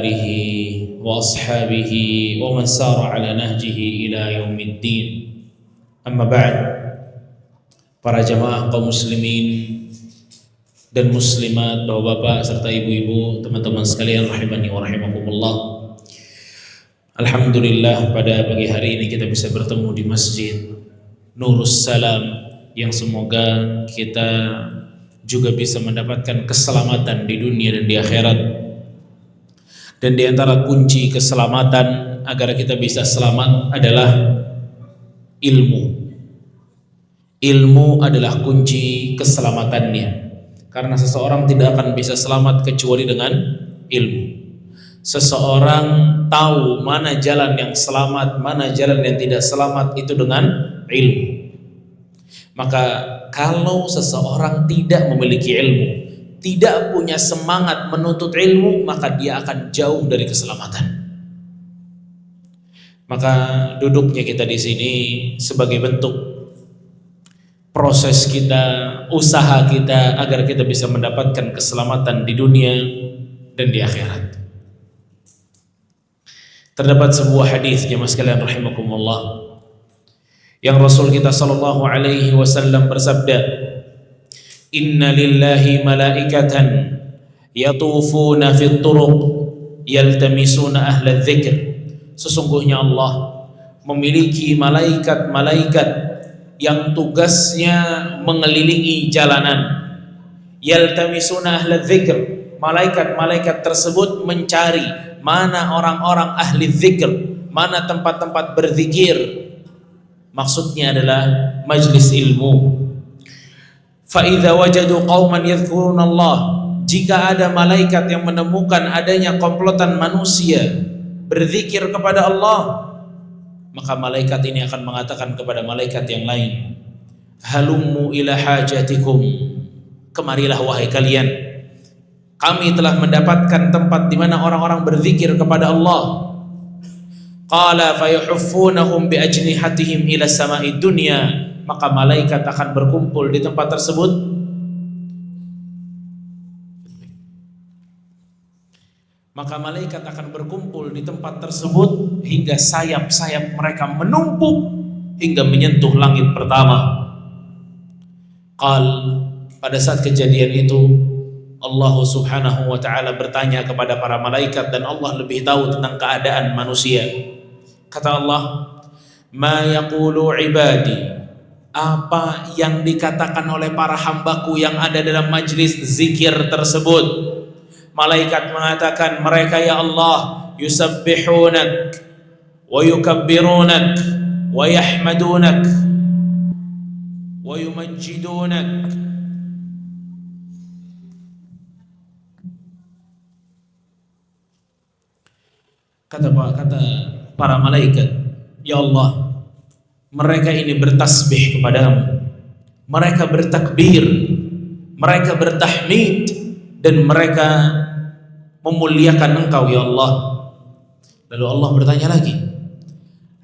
alihi wa ashabihi wa man sara ala nahjihi ila yaumiddin. Amma ba'd. Para jamaah kaum muslimin dan muslimat, bapak-bapak serta ibu-ibu, teman-teman sekalian rahimani wa rahimakumullah. Alhamdulillah, pada pagi hari ini kita bisa bertemu di Masjid Nurus Salam, yang semoga kita juga bisa mendapatkan keselamatan di dunia dan di akhirat. Dan di antara kunci keselamatan agar kita bisa selamat adalah ilmu. Ilmu adalah kunci keselamatannya, karena seseorang tidak akan bisa selamat kecuali dengan ilmu. Seseorang tahu mana jalan yang selamat, mana jalan yang tidak selamat itu dengan ilmu. Maka kalau seseorang tidak memiliki ilmu, tidak punya semangat menuntut ilmu, maka dia akan jauh dari keselamatan. Maka duduknya kita di sini sebagai bentuk proses kita, usaha kita agar kita bisa mendapatkan keselamatan di dunia dan di akhirat. Terdapat sebuah hadis jemaah sekalian rahimakumullah, yang Rasul kita sallallahu alaihi wasallam bersabda, "Inna lillahi malaikatan yatufuna fit turuq yaltamisuna ahla dzikr." Sesungguhnya Allah memiliki malaikat-malaikat yang tugasnya mengelilingi jalanan. Yaltamisuna ahla dzikr. Malaikat-malaikat tersebut mencari mana orang-orang ahli dzikr, mana tempat-tempat berzikir. Maksudnya adalah majlis ilmu. Fa idza wajadu qauman yadhkuruna Allah, jika ada malaikat yang menemukan adanya komplotan manusia berzikir kepada Allah, maka malaikat ini akan mengatakan kepada malaikat yang lain, halummu ila hajatikum, kemarilah wahai kalian, kami telah mendapatkan tempat di mana orang-orang berzikir kepada Allah. Qala fayuhuffunahum biajnihatihim ila samai dunya, maka malaikat akan berkumpul di tempat tersebut. Maka malaikat akan berkumpul di tempat tersebut hingga sayap-sayap mereka menumpuk hingga menyentuh langit pertama. Qal, pada saat kejadian itu Allah subhanahu wa ta'ala bertanya kepada para malaikat, dan Allah lebih tahu tentang keadaan manusia. Kata Allah, ma yaqulu ibadi, apa yang dikatakan oleh para hambaku yang ada dalam majlis zikir tersebut. Malaikat mengatakan, mereka ya Allah yusabbihunak wa yukabbirunak wa yahmadunak wa yumajjidunak. Kata para malaikat, ya Allah, mereka ini bertasbih kepadamu, mereka bertakbir, mereka bertahmid, dan mereka memuliakan Engkau ya Allah. Lalu Allah bertanya lagi,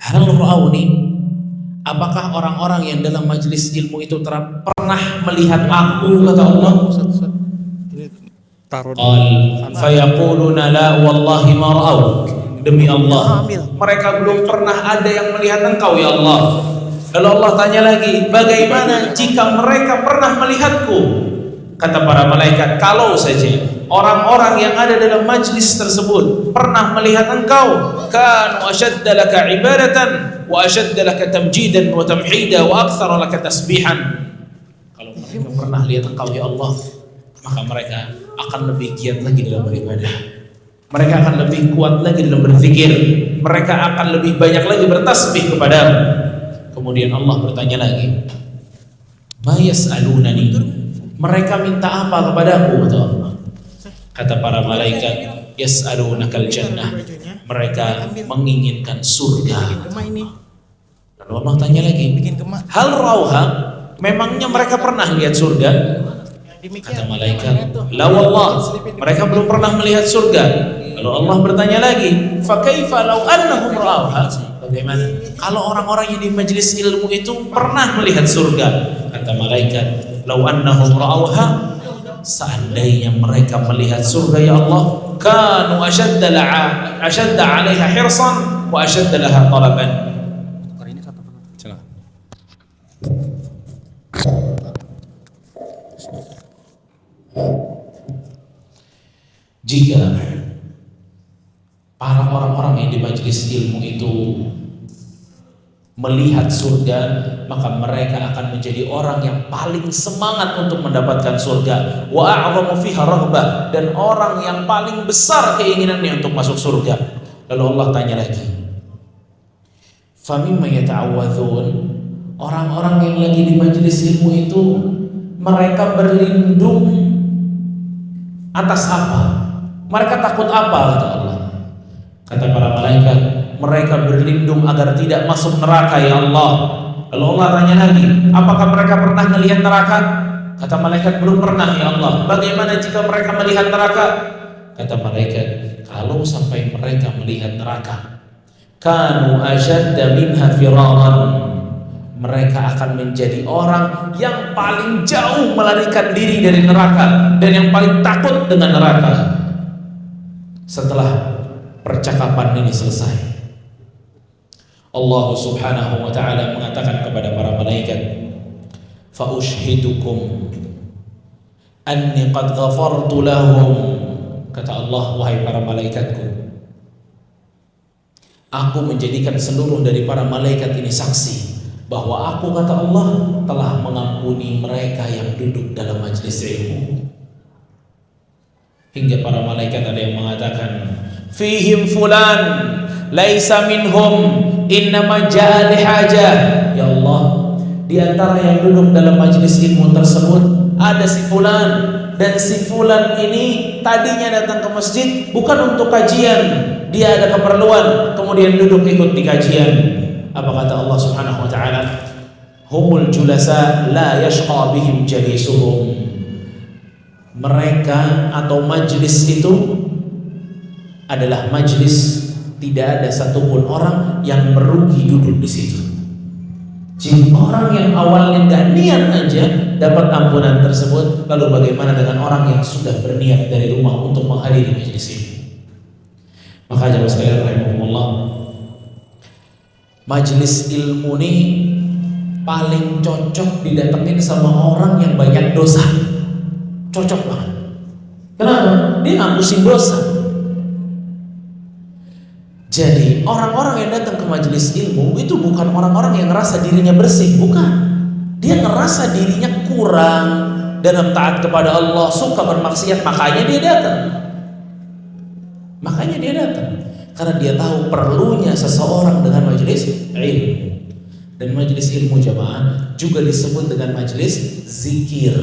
hal ra'auni, apakah orang-orang yang dalam majlis ilmu itu pernah melihat aku? Kata Allah. Qal fayaquluna la wallahi ma ra'auk. Demi Allah, mereka belum pernah ada yang melihat Engkau ya Allah. Lalu Allah tanya lagi, bagaimana jika mereka pernah melihatku? Kata para malaikat, kalau saja orang-orang yang ada dalam majlis tersebut pernah melihat Engkau, kanu ashadda laka ibadatan wa ashadda laka tamjidan wa tamhida wa aktsara laka tasbihan. Kalau mereka pernah lihat Engkau ya Allah, maka mereka akan lebih giat lagi dalam beribadah. Mereka akan lebih kuat lagi dalam berzikir. Mereka akan lebih banyak lagi bertasbih kepadamu. Kemudian Allah bertanya lagi, ma yas'alunani, mereka minta apa kepadaku? Kata Allah. Kata para malaikat, yas'alunakal jannah, mereka menginginkan surga. Lalu Allah tanya lagi, hal rauha, memangnya mereka pernah lihat surga? Kata malaikat, la wallah, mereka belum pernah melihat surga. Lalu Allah bertanya lagi, fa kaifa law annahum ra'awha, bagaimana kalau orang-orang yang di majelis ilmu itu pernah melihat surga? Kata malaikat, law annahum ra'awha, seandainya mereka melihat surga ya Allah, kanu ashadda 'alaiha hirsan wa ashadda laha talaban. Jika para orang-orang yang di majelis ilmu itu melihat surga, maka mereka akan menjadi orang yang paling semangat untuk mendapatkan surga. Wa a'zamu fiha raghbah, dan orang yang paling besar keinginannya untuk masuk surga. Lalu Allah tanya lagi, famimma yata'awwadzun, orang-orang yang lagi di majelis ilmu itu mereka berlindung atas apa? Mereka takut apa, kata Allah? Kata para malaikat, mereka berlindung agar tidak masuk neraka, ya Allah. Lalu Allah tanya lagi, apakah mereka pernah melihat neraka? Kata malaikat, belum pernah, ya Allah. Bagaimana jika mereka melihat neraka? Kata malaikat, kalau sampai mereka melihat neraka, kanu ashadda minha firaran, mereka akan menjadi orang yang paling jauh melarikan diri dari neraka dan yang paling takut dengan neraka. Setelah percakapan ini selesai, Allah subhanahu wa ta'ala mengatakan kepada para malaikat, fa ushhidukum anni qad ghafartu lahum. Kata Allah, wahai para malaikatku, aku menjadikan seluruh dari para malaikat ini saksi bahwa aku, kata Allah, telah mengampuni mereka yang duduk dalam majelis ilmu. Hingga para malaikat ada yang mengatakan, fihim fulan laisa minhum innama ja'a lihajah. Ya Allah, di antara yang duduk dalam majelis ilmu tersebut ada si fulan, dan si fulan ini tadinya datang ke masjid bukan untuk kajian, dia ada keperluan kemudian duduk ikut di kajian. Apa kata Allah subhanahu wa ta'ala? Humul julasa la yashqa bihim jalisuhum. Mereka atau majlis itu adalah majlis tidak ada satupun orang yang merugi duduk di situ. Jika orang yang awalnya nggak niat aja dapat ampunan tersebut, lalu bagaimana dengan orang yang sudah berniat dari rumah untuk menghadiri majlis ini? Maka jemaah sekalian rahimahumullah, majlis ilmu ini paling cocok didatengin sama orang yang banyak dosa. Cocok banget. Kenapa? Dia ngapusin dosa. Jadi orang-orang yang datang ke majelis ilmu itu bukan orang-orang yang ngerasa dirinya bersih, bukan. Dia ngerasa dirinya kurang dalam taat kepada Allah, suka bermaksiat, makanya dia datang. Makanya dia datang karena dia tahu perlunya seseorang dengan majelis ilmu. Dan majelis ilmu jamaah juga disebut dengan majelis zikir.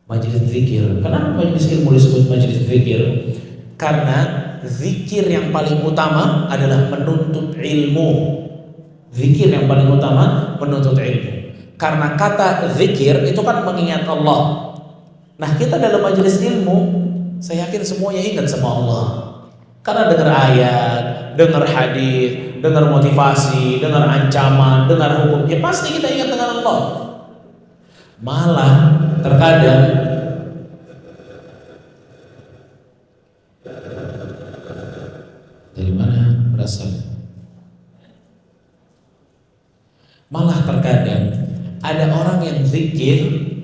Majelis zikir. Kenapa majelis ilmu disebut majelis zikir? Karena zikir yang paling utama adalah menuntut ilmu. Zikir yang paling utama menuntut ilmu. Karena kata zikir itu kan mengingat Allah. Nah, kita dalam majelis ilmu, saya yakin semuanya ingat sama Allah. Karena dengar ayat, dengar hadis, dengar motivasi, dengar ancaman, dengar hukum, ya pasti kita ingat dengan Allah. Malah terkadang dari mana berasal? Malah terkadang ada orang yang zikir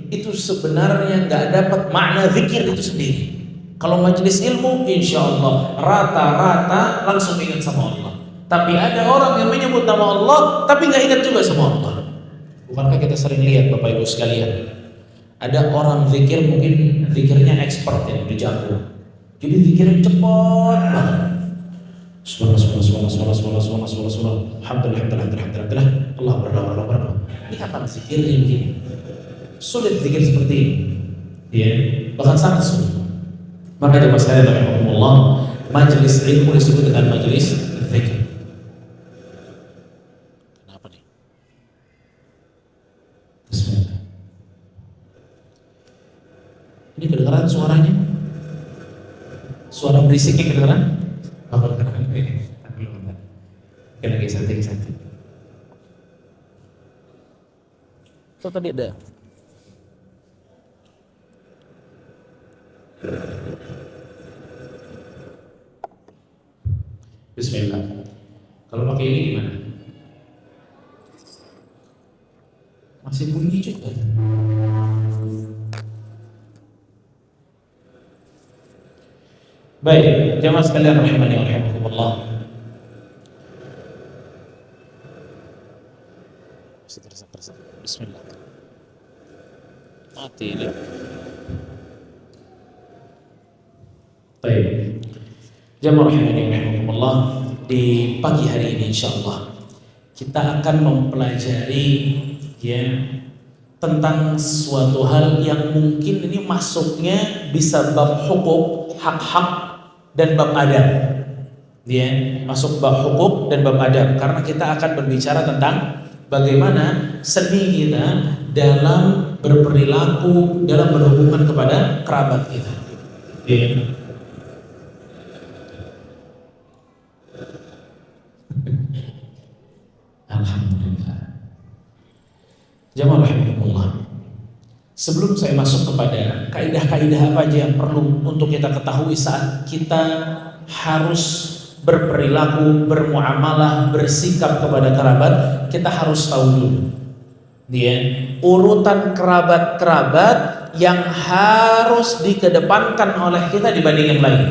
itu sebenarnya nggak dapat makna zikir itu sendiri. Kalau majelis ilmu, insya Allah rata-rata langsung ingat sama Allah. Tapi ada orang yang menyebut nama Allah tapi nggak ingat juga sama Allah. Bukankah kita sering lihat Bapak Ibu sekalian, ada orang zikir mungkin zikirnya expert yang udah jago, jadi zikirnya cepat banget. Subhanallah, alhamdulillah, Allah berdoa. Ini kapan zikirnya begini? Sulit zikir seperti ini, ya, bahkan sangat sulit. Maka jemaah sekalian rahimahumullah, majelis ilmu disebut dengan majelis zikir. Kenapa nih? Bismillah. Ini kedengaran suaranya? Suara berisiknya kedengaran? Apa kedengaran? Oke, lagi santai. So tadi ada. Bismillah. Kalau pakai ini gimana? Masih bunyi juga. Baik, jamaah sekalian rahimani wa rahimakumullah. Bismillah. Mati ini. Baik. Jamaah rahimani wa rahimakumullah, di pagi hari ini insyaallah kita akan mempelajari tentang suatu hal yang mungkin ini masuknya bisa bab hukuk, hak-hak dan bab adab. Masuk bab hukuk dan bab adab karena kita akan berbicara tentang bagaimana seni kita dalam berperilaku, dalam berhubungan kepada kerabat kita. Alhamdulillah. Jamaah rahimahullah. Sebelum saya masuk kepada kaidah-kaidah apa aja yang perlu untuk kita ketahui saat kita harus berperilaku, bermuamalah, bersikap kepada kerabat, kita harus tahu dulu urutan kerabat-kerabat yang harus dikedepankan oleh kita dibanding yang lain.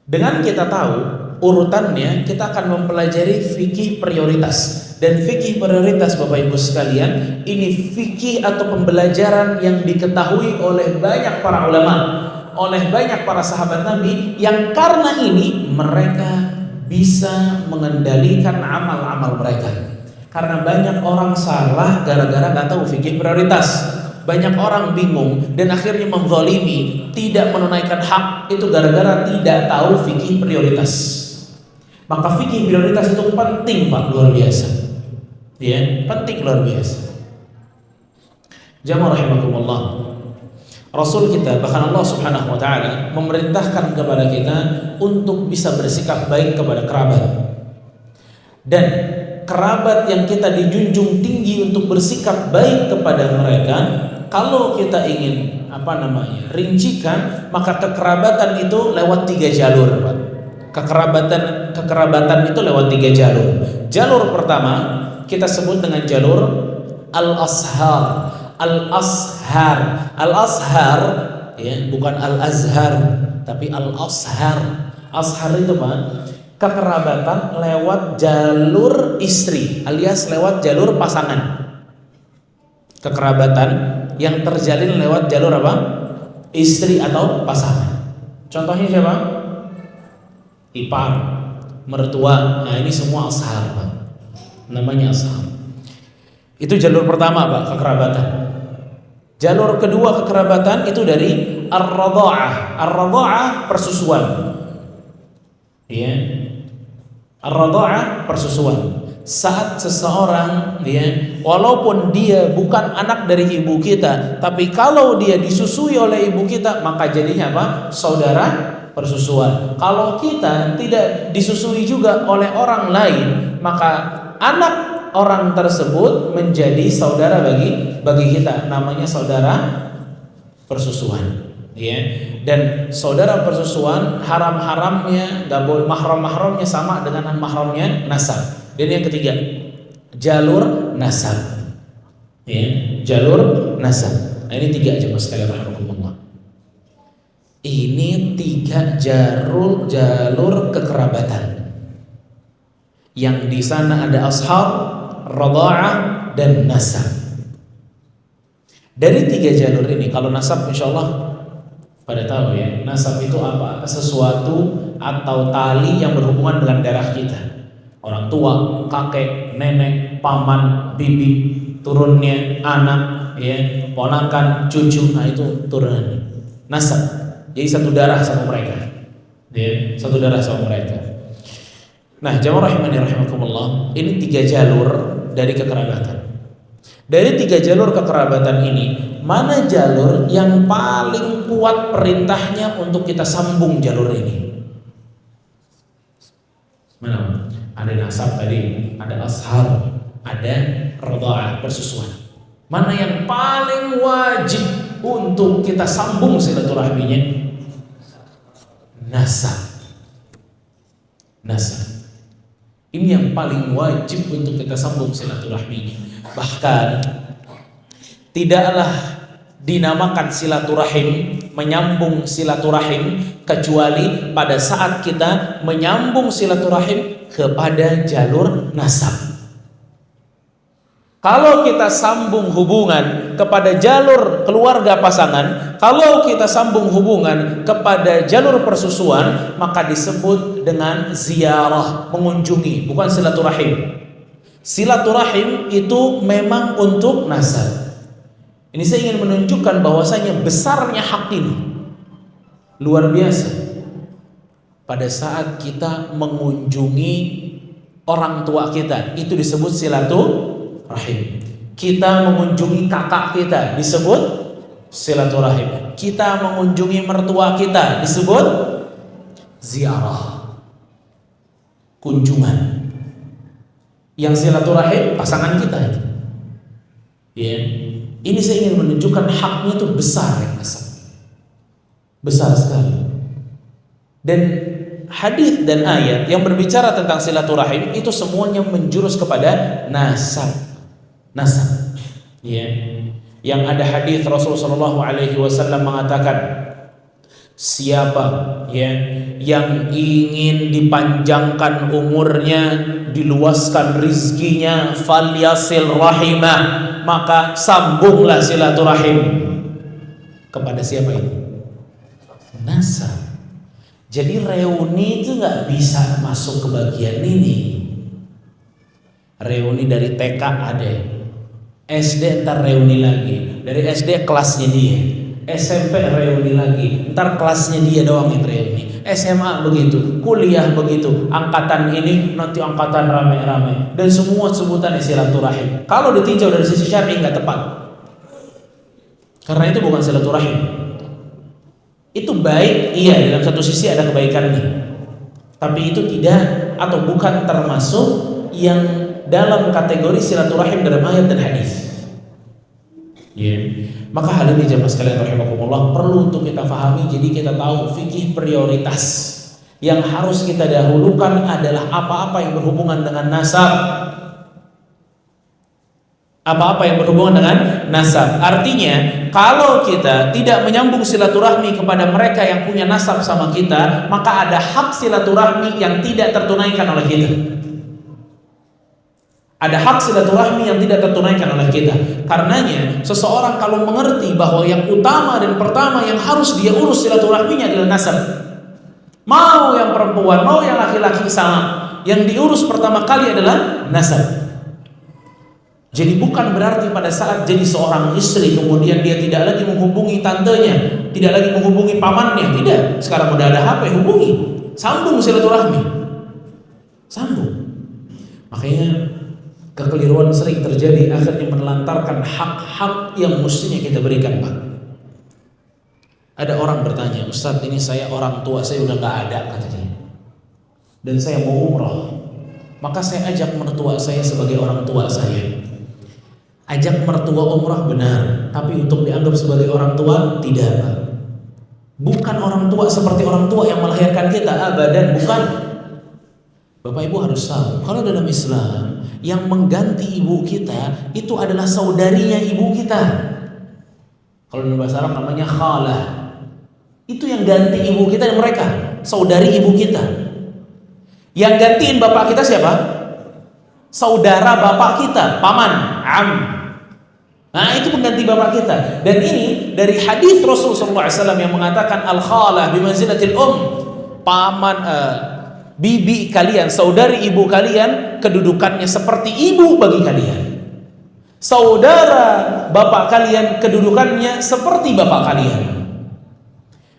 Dengan kita tahu urutannya, kita akan mempelajari fikih prioritas. Dan fikih prioritas Bapak Ibu sekalian, ini fikih atau pembelajaran yang diketahui oleh banyak para ulama, oleh banyak para sahabat Nabi, yang karena ini mereka bisa mengendalikan amal-amal mereka. Karena banyak orang salah gara-gara gak tahu fikih prioritas. Banyak orang bingung dan akhirnya menzalimi, tidak menunaikan hak, itu gara-gara tidak tahu fikih prioritas. Maka fikih prioritas itu penting Pak, luar biasa. Penting luar biasa. Jamaah rahimakumullah. Rasul kita, bahkan Allah Subhanahu wa taala memerintahkan kepada kita untuk bisa bersikap baik kepada kerabat. Dan kerabat yang kita dijunjung tinggi untuk bersikap baik kepada mereka, kalau kita ingin rincikan, maka kekerabatan itu lewat 3 jalur, Pak. Kekerabatan itu lewat 3 jalur. Jalur pertama kita sebut dengan jalur al-ashar. Al-ashar. Al-ashar bukan al-azhar, tapi al-ashar. Ashar itu kekerabatan lewat jalur istri alias lewat jalur pasangan. Kekerabatan yang terjalin lewat jalur apa? Istri atau pasangan. Contohnya siapa? Ipar, mertua. Nah, ini semua ashar, Pak. Namanya ashar. Itu jalur pertama, Pak, kekerabatan. Jalur kedua kekerabatan itu dari ar-radha'ah. Ar-radha'ah persusuan. Ar-radha'ah persusuan. Saat seseorang walaupun dia bukan anak dari ibu kita, tapi kalau dia disusui oleh ibu kita, maka jadinya apa? Saudara persusuan. Kalau kita tidak disusui juga oleh orang lain, maka anak orang tersebut menjadi saudara bagi kita, namanya saudara persusuan. Dan saudara persusuan haram-haramnya nggak boleh, mahram-mahramnya sama dengan mahramnya nasab. Dan yang ketiga, jalur nasab. Jalur nasab. Nah, ini 3 aja Mas sekalian rahimahumullah. Ini 3 jalur kekerabatan. Yang di sana ada ashab, radha'ah, dan nasab. Dari 3 jalur ini, kalau nasab insyaallah pada tahu nasab itu apa? Sesuatu atau tali yang berhubungan dengan darah kita. Orang tua, kakek, nenek, paman, bibi, turunnya, anak, ponakan, cucu, nah itu turunan nasab. Jadi satu darah sama mereka. Satu darah sama mereka. Nah, jamaah rahimani rahimakumullah, ini 3 jalur dari kekerabatan. Dari 3 jalur kekerabatan ini, mana jalur yang paling kuat perintahnya untuk kita sambung jalur ini? Mana? Ada nasab tadi, ada ashar, ada radha'ah persusuan. Mana yang paling wajib untuk kita sambung silaturahminya? Nasab. nasab. Ini yang paling wajib untuk kita sambung silaturahminya. Bahkan tidaklah dinamakan silaturahim, menyambung silaturahim, kecuali pada saat kita menyambung silaturahim kepada jalur nasab. Kalau kita sambung hubungan kepada jalur keluarga pasangan, kalau kita sambung hubungan kepada jalur persusuan, maka disebut dengan ziarah, mengunjungi, bukan silaturahim. Silaturahim itu memang untuk nasab. Ini saya ingin menunjukkan bahwasanya besarnya hak ini luar biasa. Pada saat kita mengunjungi orang tua kita, itu disebut silaturahim. Kita mengunjungi kakak kita disebut silaturahim. Kita mengunjungi mertua kita disebut ziarah, kunjungan. Yang silaturahim pasangan kita itu. Ya. Ini saya ingin menunjukkan haknya itu besar ya, besar sekali. Dan hadis dan ayat yang berbicara tentang silaturahim itu semuanya menjurus kepada nasab. Nasab. Ya. Yang ada hadis Rasulullah sallallahu alaihi wasallam mengatakan, siapa ya yang ingin dipanjangkan umurnya, diluaskan rizkinya, falyasil rahimah, maka sambunglah silaturahim. Kepada siapa ini? Nasab. Jadi reuni itu nggak bisa masuk ke bagian ini. Reuni dari TK ada, SD ntar reuni lagi, dari SD kelasnya dia, SMP reuni lagi, ntar kelasnya dia doang yang reuni, SMA begitu, kuliah begitu, angkatan ini nanti angkatan rame-rame, dan semua sebutan silaturahim. Kalau ditinjau dari sisi syar'i nggak tepat, karena itu bukan silaturahim. Itu baik, iya, dalam satu sisi ada kebaikannya, tapi itu tidak atau bukan termasuk yang dalam kategori silaturahim dalam ayat dan hadis. Maka hal ini jemaah sekalian rahimakumullah perlu untuk kita fahami. Jadi kita tahu fikih prioritas yang harus kita dahulukan adalah apa-apa yang berhubungan dengan nasab. Apa-apa yang berhubungan dengan nasab. Artinya kalau kita tidak menyambung silaturahmi kepada mereka yang punya nasab sama kita, maka ada hak silaturahmi yang tidak tertunaikan oleh kita. Ada hak silaturahmi yang tidak tertunaikan oleh kita. Karenanya seseorang kalau mengerti bahwa yang utama dan pertama yang harus dia urus silaturahminya adalah nasab, mau yang perempuan mau yang laki-laki sama, yang diurus pertama kali adalah nasab. Jadi bukan berarti pada saat jadi seorang istri kemudian dia tidak lagi menghubungi tantenya, tidak lagi menghubungi pamannya, tidak. Sekarang udah ada HP, hubungi, sambung silaturahmi, sambung. Makanya kekeliruan sering terjadi, akhirnya menelantarkan hak-hak yang mestinya kita berikan, Pak. Ada orang bertanya, Ustadz ini saya orang tua saya udah gak ada katanya, dan saya mau umrah, maka saya ajak mertua saya sebagai orang tua saya. Ajak mertua umrah benar, tapi untuk dianggap sebagai orang tua tidak, Pak. Bukan orang tua seperti orang tua yang melahirkan kita, abadan, bukan. Bapak Ibu harus tahu, kalau dalam Islam yang mengganti ibu kita itu adalah saudarinya ibu kita. Kalau dalam bahasa Arab namanya khalah. Itu yang ganti ibu kita dan mereka, saudari ibu kita. Yang gantiin bapak kita siapa? Saudara bapak kita, paman, am. Nah, itu pengganti bapak kita. Dan ini dari hadis Rasulullah SAW yang mengatakan al-khalah bimanzilatil paman, bibi kalian, saudari ibu kalian, kedudukannya seperti ibu bagi kalian. Saudara bapak kalian, kedudukannya seperti bapak kalian.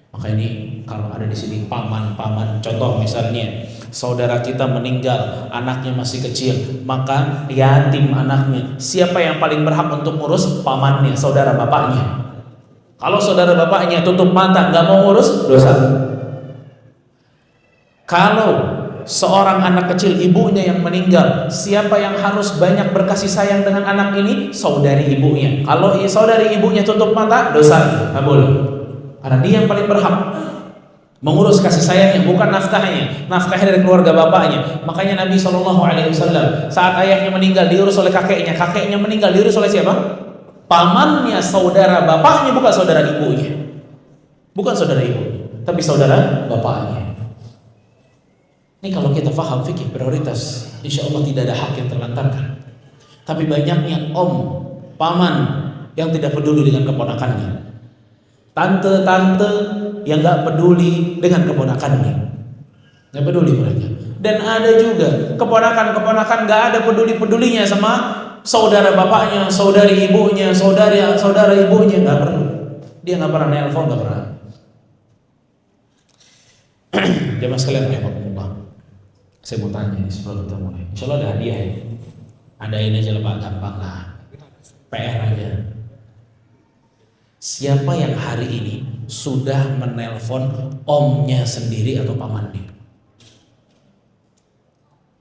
Maka ini kalau ada di sini paman-paman, contoh misalnya saudara kita meninggal, anaknya masih kecil, maka yatim anaknya, siapa yang paling berhak untuk ngurus? Pamannya, saudara bapaknya. Kalau saudara bapaknya tutup mata nggak mau ngurus, dosa. Kalau seorang anak kecil ibunya yang meninggal, siapa yang harus banyak berkasih sayang dengan anak ini? Saudari ibunya. Kalau saudari ibunya tutup mata, dosa, nggak boleh, karena dia yang paling berhak. mengurus kasih sayangnya, bukan nafkahnya. Nafkahnya dari keluarga bapaknya. Makanya Nabi SAW saat ayahnya meninggal diurus oleh kakeknya, kakeknya meninggal diurus oleh siapa? Pamannya, saudara bapaknya, bukan saudara ibunya. Bukan saudara ibunya, tapi saudara bapaknya. Ini kalau kita faham fikih prioritas, insya Allah tidak ada hak yang terlantarkan. Tapi banyaknya om, paman yang tidak peduli dengan keponakannya, tante-tante yang gak peduli dengan keponakannya, gak peduli mereka. Dan ada juga keponakan-keponakan gak ada peduli-pedulinya sama saudara bapaknya, saudari ibunya, saudara ibunya, gak perlu. Dia gak pernah nelpon, gak pernah. Jamaah sekalian rahimahumullah, saya mau tanya nih sebelum kita mulai. Insya Allah ada hadiah ya. Adain aja lah Pak, gampang lah. PR aja. Siapa yang hari ini sudah menelpon omnya sendiri atau pamannya?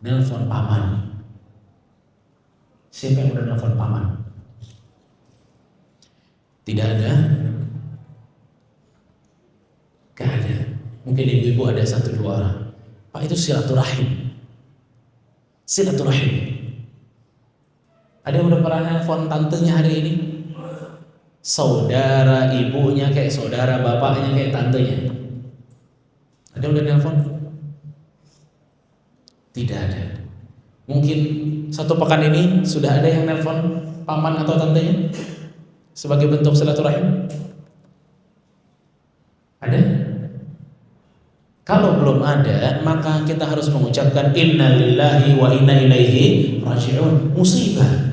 Nelpon paman. Siapa yang udah nelpon paman? Tidak ada? Gak ada. Mungkin ibu-ibu ada 1-2 orang. Pak, itu silaturahim. Silaturahim. Ada yang udah pernah nelfon tantenya hari ini? Saudara ibunya kayak saudara bapaknya kayak tantenya. Ada yang udah nelfon? Tidak ada. Mungkin 1 pekan ini sudah ada yang nelfon paman atau tantenya sebagai bentuk silaturahim? Ada? Kalau belum ada, maka kita harus mengucapkan inna lillahi wa inna ilaihi raji'un. Musibah.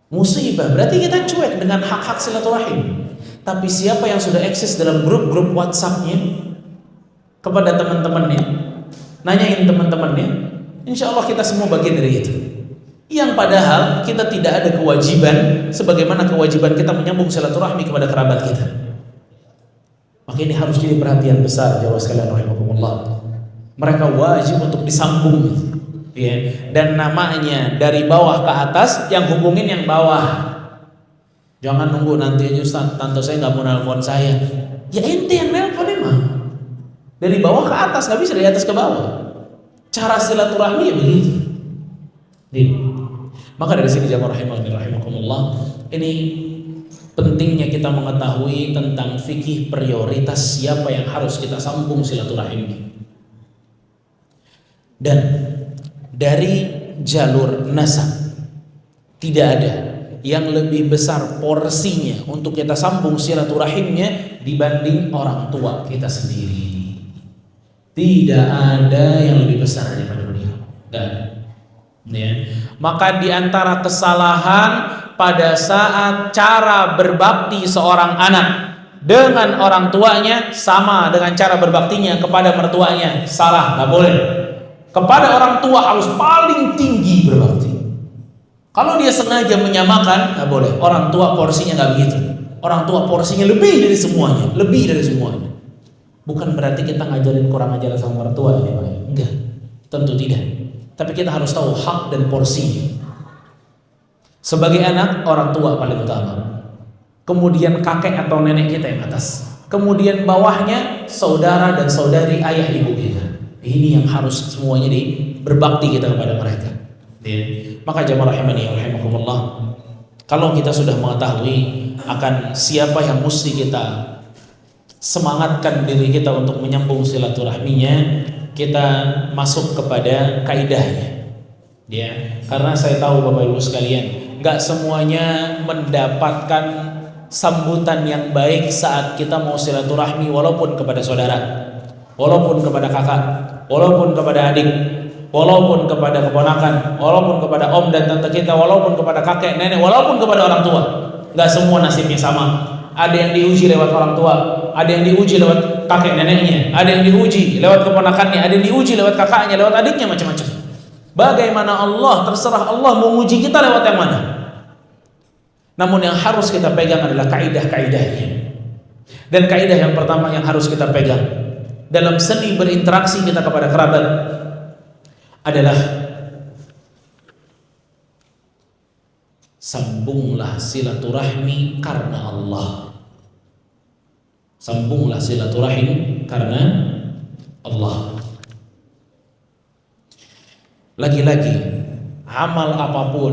Musibah, berarti kita cuek dengan hak-hak silaturahim. Tapi siapa yang sudah eksis dalam grup-grup WhatsApp-nya kepada teman-temannya, nanyain teman-temannya, insya Allah kita semua bagian dari itu. Yang padahal kita tidak ada kewajiban sebagaimana kewajiban kita menyambung silaturahmi kepada kerabat kita. Maka ini harus jadi perhatian besar jamaah sekalian rahimakumullah. Mereka wajib untuk disambung, ya. Dan namanya dari bawah ke atas, yang hubungin yang bawah. Jangan nunggu nanti aja Ustaz, tante saya nggak mau nelpon saya. Ya ente yang nelpon emang. Dari bawah ke atas, nggak bisa dari atas ke bawah. Cara silaturahmi ya begitu. Maka dari sini jamaah rahimakumullah, ini pentingnya kita mengetahui tentang fikih prioritas siapa yang harus kita sambung silaturahimnya. Dan dari jalur nasab tidak ada yang lebih besar porsinya untuk kita sambung silaturahimnya dibanding orang tua kita sendiri. Tidak ada yang lebih besar daripada beliau. Tidak ada. Ya. Maka di antara kesalahan pada saat cara berbakti seorang anak dengan orang tuanya sama dengan cara berbaktinya kepada mertuanya, salah, nggak boleh. Kepada orang tua harus paling tinggi berbakti. Kalau dia sengaja menyamakan, nggak boleh. Orang tua porsinya nggak begitu. Orang tua porsinya lebih dari semuanya, lebih dari semuanya. Bukan berarti kita ngajarin kurang ajar sama mertua ini, Pak. Enggak, tentu tidak. Tapi kita harus tahu hak dan porsinya. Sebagai anak, orang tua paling utama. Kemudian kakek atau nenek kita yang atas. Kemudian bawahnya saudara dan saudari, ayah ibu kita. Ini yang harus semuanya berbakti kita kepada mereka. Ya. Maka jamaah rahimani rahimakumullah, kalau kita sudah mengetahui akan siapa yang mesti kita semangatkan diri kita untuk menyambung silaturahminya, kita masuk kepada kaidahnya. Ya, karena saya tahu Bapak Ibu sekalian, nggak semuanya mendapatkan sambutan yang baik saat kita mau silaturahmi, walaupun kepada saudara, walaupun kepada kakak, walaupun kepada adik, walaupun kepada keponakan, walaupun kepada om dan tante kita, walaupun kepada kakek, nenek, walaupun kepada orang tua. Nggak semua nasibnya sama. Ada yang diuji lewat orang tua, ada yang diuji lewat kakek neneknya, ada yang diuji lewat keponakannya, ada yang diuji lewat kakaknya, lewat adiknya, macam-macam. Bagaimana Allah, terserah Allah mau uji kita lewat yang mana. Namun yang harus kita pegang adalah kaidah-kaidahnya. Dan kaidah yang pertama yang harus kita pegang dalam seni berinteraksi kita kepada kerabat adalah sambunglah silaturahmi karena Allah. Sambunglah silaturahim karena Allah. Lagi-lagi, amal apapun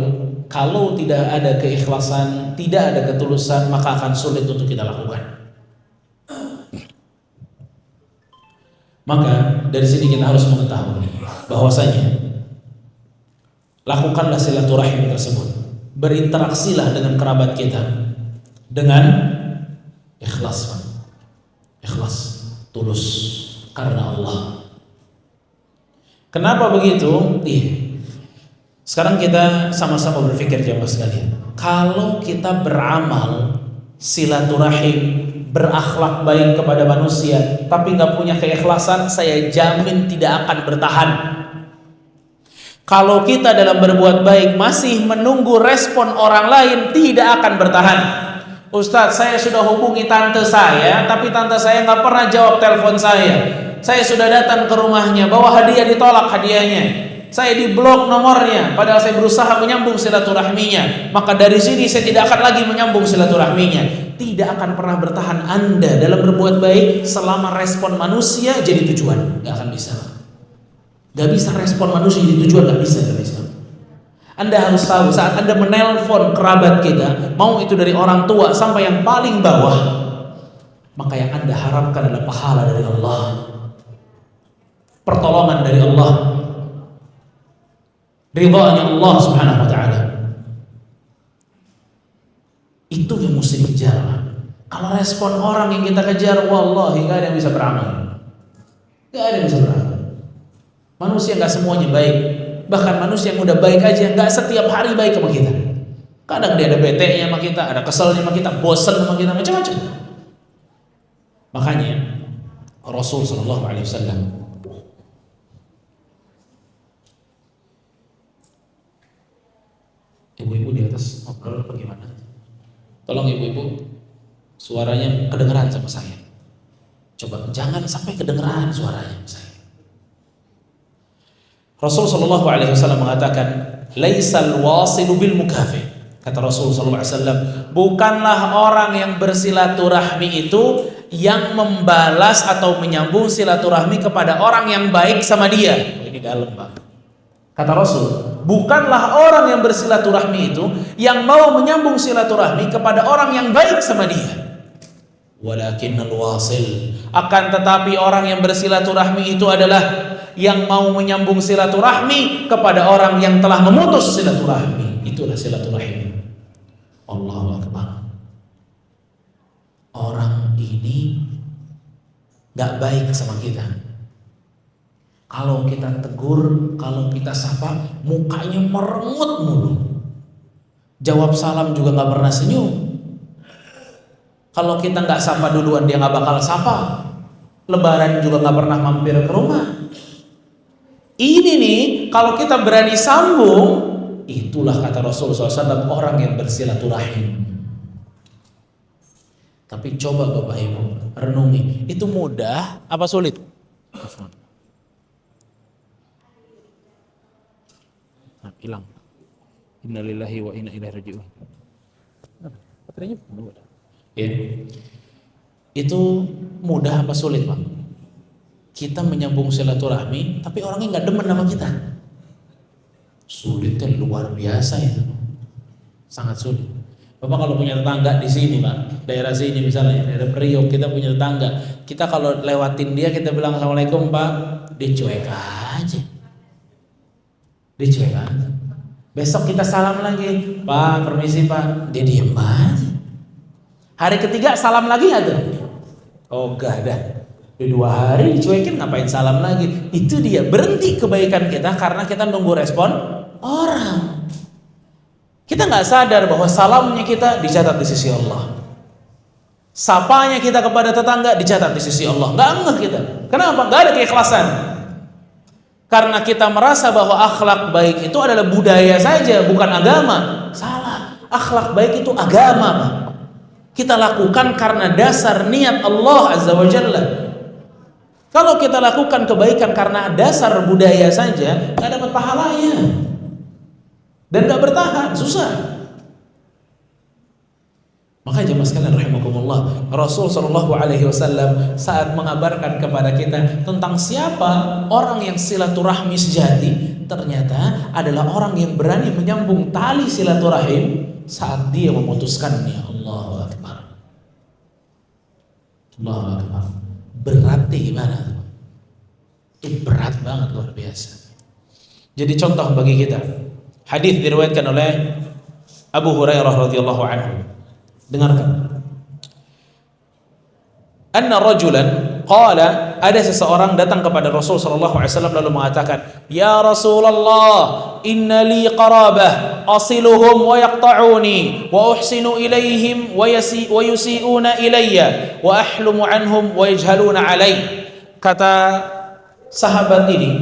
kalau tidak ada keikhlasan, tidak ada ketulusan, maka akan sulit untuk kita lakukan. Maka dari sini kita harus mengetahui bahwasanya lakukanlah silaturahim tersebut, berinteraksilah dengan kerabat kita dengan ikhlas, tulus karena Allah. Kenapa begitu? Sekarang kita sama-sama berpikir jemaah sekalian. Kalau kita beramal silaturahim, berakhlak baik kepada manusia, tapi nggak punya keikhlasan, saya jamin tidak akan bertahan. Kalau kita dalam berbuat baik masih menunggu respon orang lain, tidak akan bertahan. Ustadz, saya sudah hubungi tante saya, tapi tante saya nggak pernah jawab telepon saya. Saya sudah datang ke rumahnya, bawa hadiah, ditolak hadiahnya. Saya diblok nomornya, padahal saya berusaha menyambung silaturahminya. Maka dari sini saya tidak akan lagi menyambung silaturahminya. Tidak akan pernah bertahan Anda dalam berbuat baik selama respon manusia jadi tujuan. Gak akan bisa. Gak bisa respon manusia jadi tujuan, gak bisa. Anda harus tahu saat Anda menelpon kerabat kita, mau itu dari orang tua sampai yang paling bawah, maka yang Anda harapkan adalah pahala dari Allah, pertolongan dari Allah, ridhanya Allah Subhanahu wa ta'ala. Itu yang mesti dikejar. Kalau respon orang yang kita kejar, wallahi gak ada yang bisa beramal. Gak ada yang bisa beramal. Manusia gak semuanya baik. Bahkan manusia yang udah baik aja gak setiap hari baik sama kita. Kadang dia ada bete-nya sama kita, ada keselnya sama kita, bosan sama kita, macam-macam. Makanya Rasul sallallahu alaihi wasallam ibu-ibu di atas ngobrol bagaimana? Tolong ibu-ibu, suaranya kedengeran sama saya. Coba jangan sampai kedengeran suaranya sama saya. Rasul sallallahu alaihi wasallam mengatakan, "Laisal wasilu bil mukafi." Kata Rasul sallallahu alaihi wasallam, bukanlah orang yang bersilaturahmi itu yang membalas atau menyambung silaturahmi kepada orang yang baik sama dia. Ini dalam, Pak. Kata Rasul, bukanlah orang yang bersilaturahmi itu yang mau menyambung silaturahmi kepada orang yang baik sama dia. Walakinnal wasil, akan tetapi orang yang bersilaturahmi itu adalah yang mau menyambung silaturahmi kepada orang yang telah memutus silaturahmi. Itulah silaturahim. Allahu Akbar. Orang ini gak baik sama kita. Kalau kita tegur, kalau kita sapa, mukanya merengut mulu. Jawab salam juga gak pernah senyum. Kalau kita gak sapa duluan, dia gak bakal sapa. Lebaran juga gak pernah mampir ke rumah. Ini nih, kalau kita berani sambung, itulah kata Rasulullah SAW orang yang bersilaturahim. Tapi coba Bapak Ibu renungi, itu mudah apa sulit? Nah, hilang. Innalillahi wa inna ilaihi raji'un. Baterainya mudah. Ya. Itu mudah apa sulit, Pak? Kita menyambung silaturahmi, tapi orangnya nggak demen sama kita. Sulitnya luar biasa itu, sangat sulit. Bapak kalau punya tetangga di sini, Pak, daerah sini misalnya, daerah Priok, kita punya tetangga, kita kalau lewatin dia kita bilang assalamualaikum Pak, dia cuek aja. Besok kita salam lagi, Pak, permisi Pak, dia diem aja. Hari ketiga salam lagi ada, oh gak ada. 2 hari dicuekin, ngapain salam lagi? Itu dia, berhenti kebaikan kita karena kita nunggu respon orang. Kita nggak sadar bahwa salamnya kita dicatat di sisi Allah, sapanya kita kepada tetangga dicatat di sisi Allah. Nggak ngeh kita. Kenapa? Nggak ada keikhlasan. Karena kita merasa bahwa akhlak baik itu adalah budaya saja, bukan agama. Salah. Akhlak baik itu agama, Pak. Kita lakukan karena dasar niat Allah Azza wa Jalla. Kalau kita lakukan kebaikan karena dasar budaya saja, nggak dapat pahalanya dan nggak bertahan, susah. Maka jemaah sekalian rahimakumullah, Rasul Shallallahu Alaihi Wasallam saat mengabarkan kepada kita tentang siapa orang yang silaturahmi sejati, ternyata adalah orang yang berani menyambung tali silaturahim saat dia memutuskannya. Allahu Akbar. Allahu Akbar. Beratnya gimana? Itu berat banget, luar biasa. Jadi contoh bagi kita, hadis diriwayatkan oleh Abu Hurairah radhiyallahu anhu. Dengarkan. Anna rajulan qala, ada seseorang datang kepada Rasul sallallahu alaihi wasallam lalu mengatakan, "Ya Rasulullah, inna li qarabah asiluhum wa yaqta'uni wa uhsinu ilaihim wa yusi'una ilayya wa ahlumu anhum wa yajhaluna alai." Kata sahabat ini,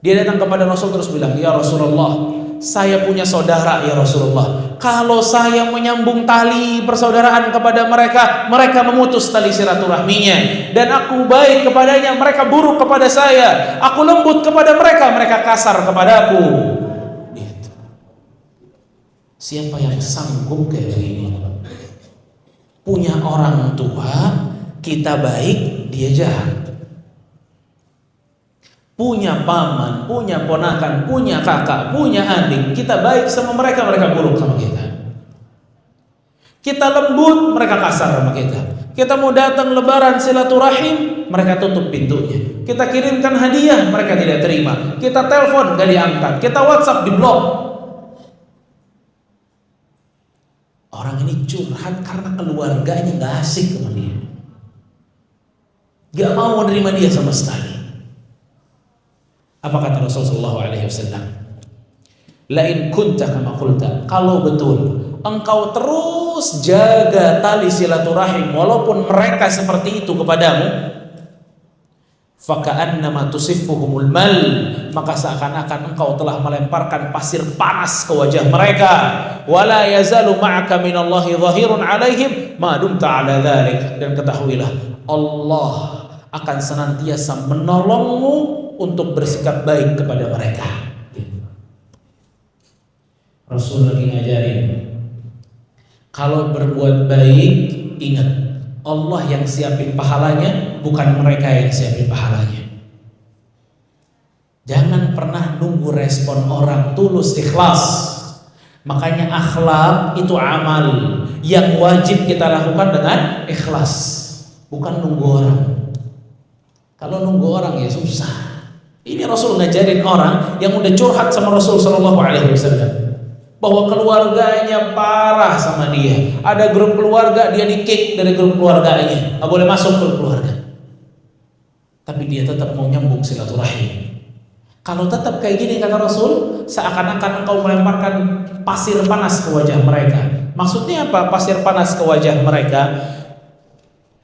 dia datang kepada Rasul terus bilang, "Ya Rasulullah, saya punya saudara ya Rasulullah. Kalau saya menyambung tali persaudaraan kepada mereka, mereka memutus tali silaturahminya. Dan aku baik kepadanya, mereka buruk kepada saya. Aku lembut kepada mereka, mereka kasar kepadaku." Gitu. Siapa yang sanggup kayak begini? Punya orang tua, kita baik, dia jahat. Punya paman, punya ponakan, punya kakak, punya adik, kita baik sama mereka, mereka buruk sama kita. Kita lembut, mereka kasar sama kita. Kita mau datang lebaran silaturahim, mereka tutup pintunya. Kita kirimkan hadiah, mereka tidak terima. Kita telepon, gak diangkat. Kita WhatsApp, diblok. Orang ini curhat karena keluarganya gak asik sama dia, gak mau menerima dia sama sekali. Apa kata Rasulullah SAW? Lain kunta kama qulta, kalau betul engkau terus jaga tali silaturahim walaupun mereka seperti itu kepadamu, faka'annama tusiffuhumul mal, maka seakan-akan engkau telah melemparkan pasir panas ke wajah mereka. Wala yazalu ma'aka minallahi dhahirun alaihim ma dumta ala dzalik, dan ketahuilah Allah akan senantiasa menolongmu untuk bersikap baik kepada mereka. Rasul lagi ngajarin, kalau berbuat baik, ingat Allah yang siapin pahalanya, bukan mereka yang siapin pahalanya. Jangan pernah nunggu respon orang, tulus ikhlas. Makanya akhlak itu amal yang wajib kita lakukan dengan ikhlas, bukan nunggu orang. Kalau nunggu orang ya susah. Ini Rasul ngajarin orang yang udah curhat sama Rasul Shallallahu Alaihi Wasallam bahwa keluarganya parah sama dia. Ada grup keluarga, dia di-kick dari grup keluarganya, nggak boleh masuk grup keluarga. Tapi dia tetap mau nyambung silaturahim. Kalau tetap kayak gini kata Rasul, seakan-akan engkau melemparkan pasir panas ke wajah mereka. Maksudnya apa? Pasir panas ke wajah mereka?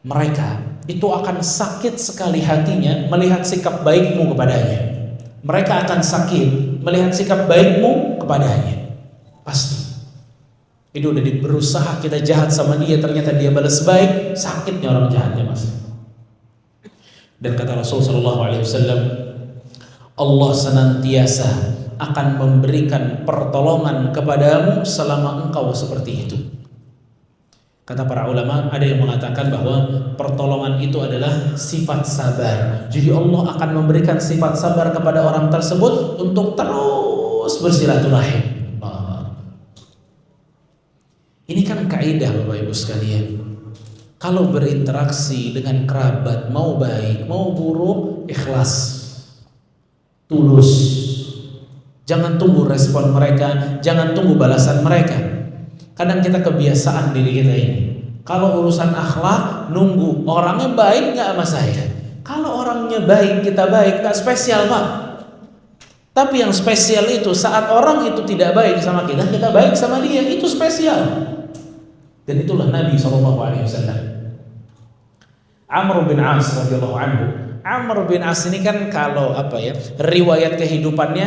Mereka itu akan sakit sekali hatinya melihat sikap baikmu kepadanya. Mereka akan sakit melihat sikap baikmu kepadanya. Pasti. Itu udah berusaha kita jahat sama dia, ternyata dia balas baik, sakitnya orang jahatnya mas. Dan kata Rasul Shallallahu Alaihi Wasallam, Allah senantiasa akan memberikan pertolongan kepadamu selama engkau seperti itu. Kata para ulama, ada yang mengatakan bahwa pertolongan itu adalah sifat sabar. Jadi Allah akan memberikan sifat sabar kepada orang tersebut untuk terus bersilaturahim. Ini kan kaidah Bapak Ibu sekalian. Kalau berinteraksi dengan kerabat, mau baik, mau buruk, ikhlas, tulus. Jangan tunggu respon mereka, jangan tunggu balasan mereka. Kadang kita kebiasaan diri kita ini, kalau urusan akhlak nunggu orangnya baik nggak sama saya. Kalau orangnya baik kita baik, nggak spesial Pak. Tapi yang spesial itu saat orang itu tidak baik sama kita, kita baik sama dia, itu spesial. Dan itulah Nabi SAW. Amr bin As radhiyallahu anhu. Amr bin As ini kan kalau riwayat kehidupannya,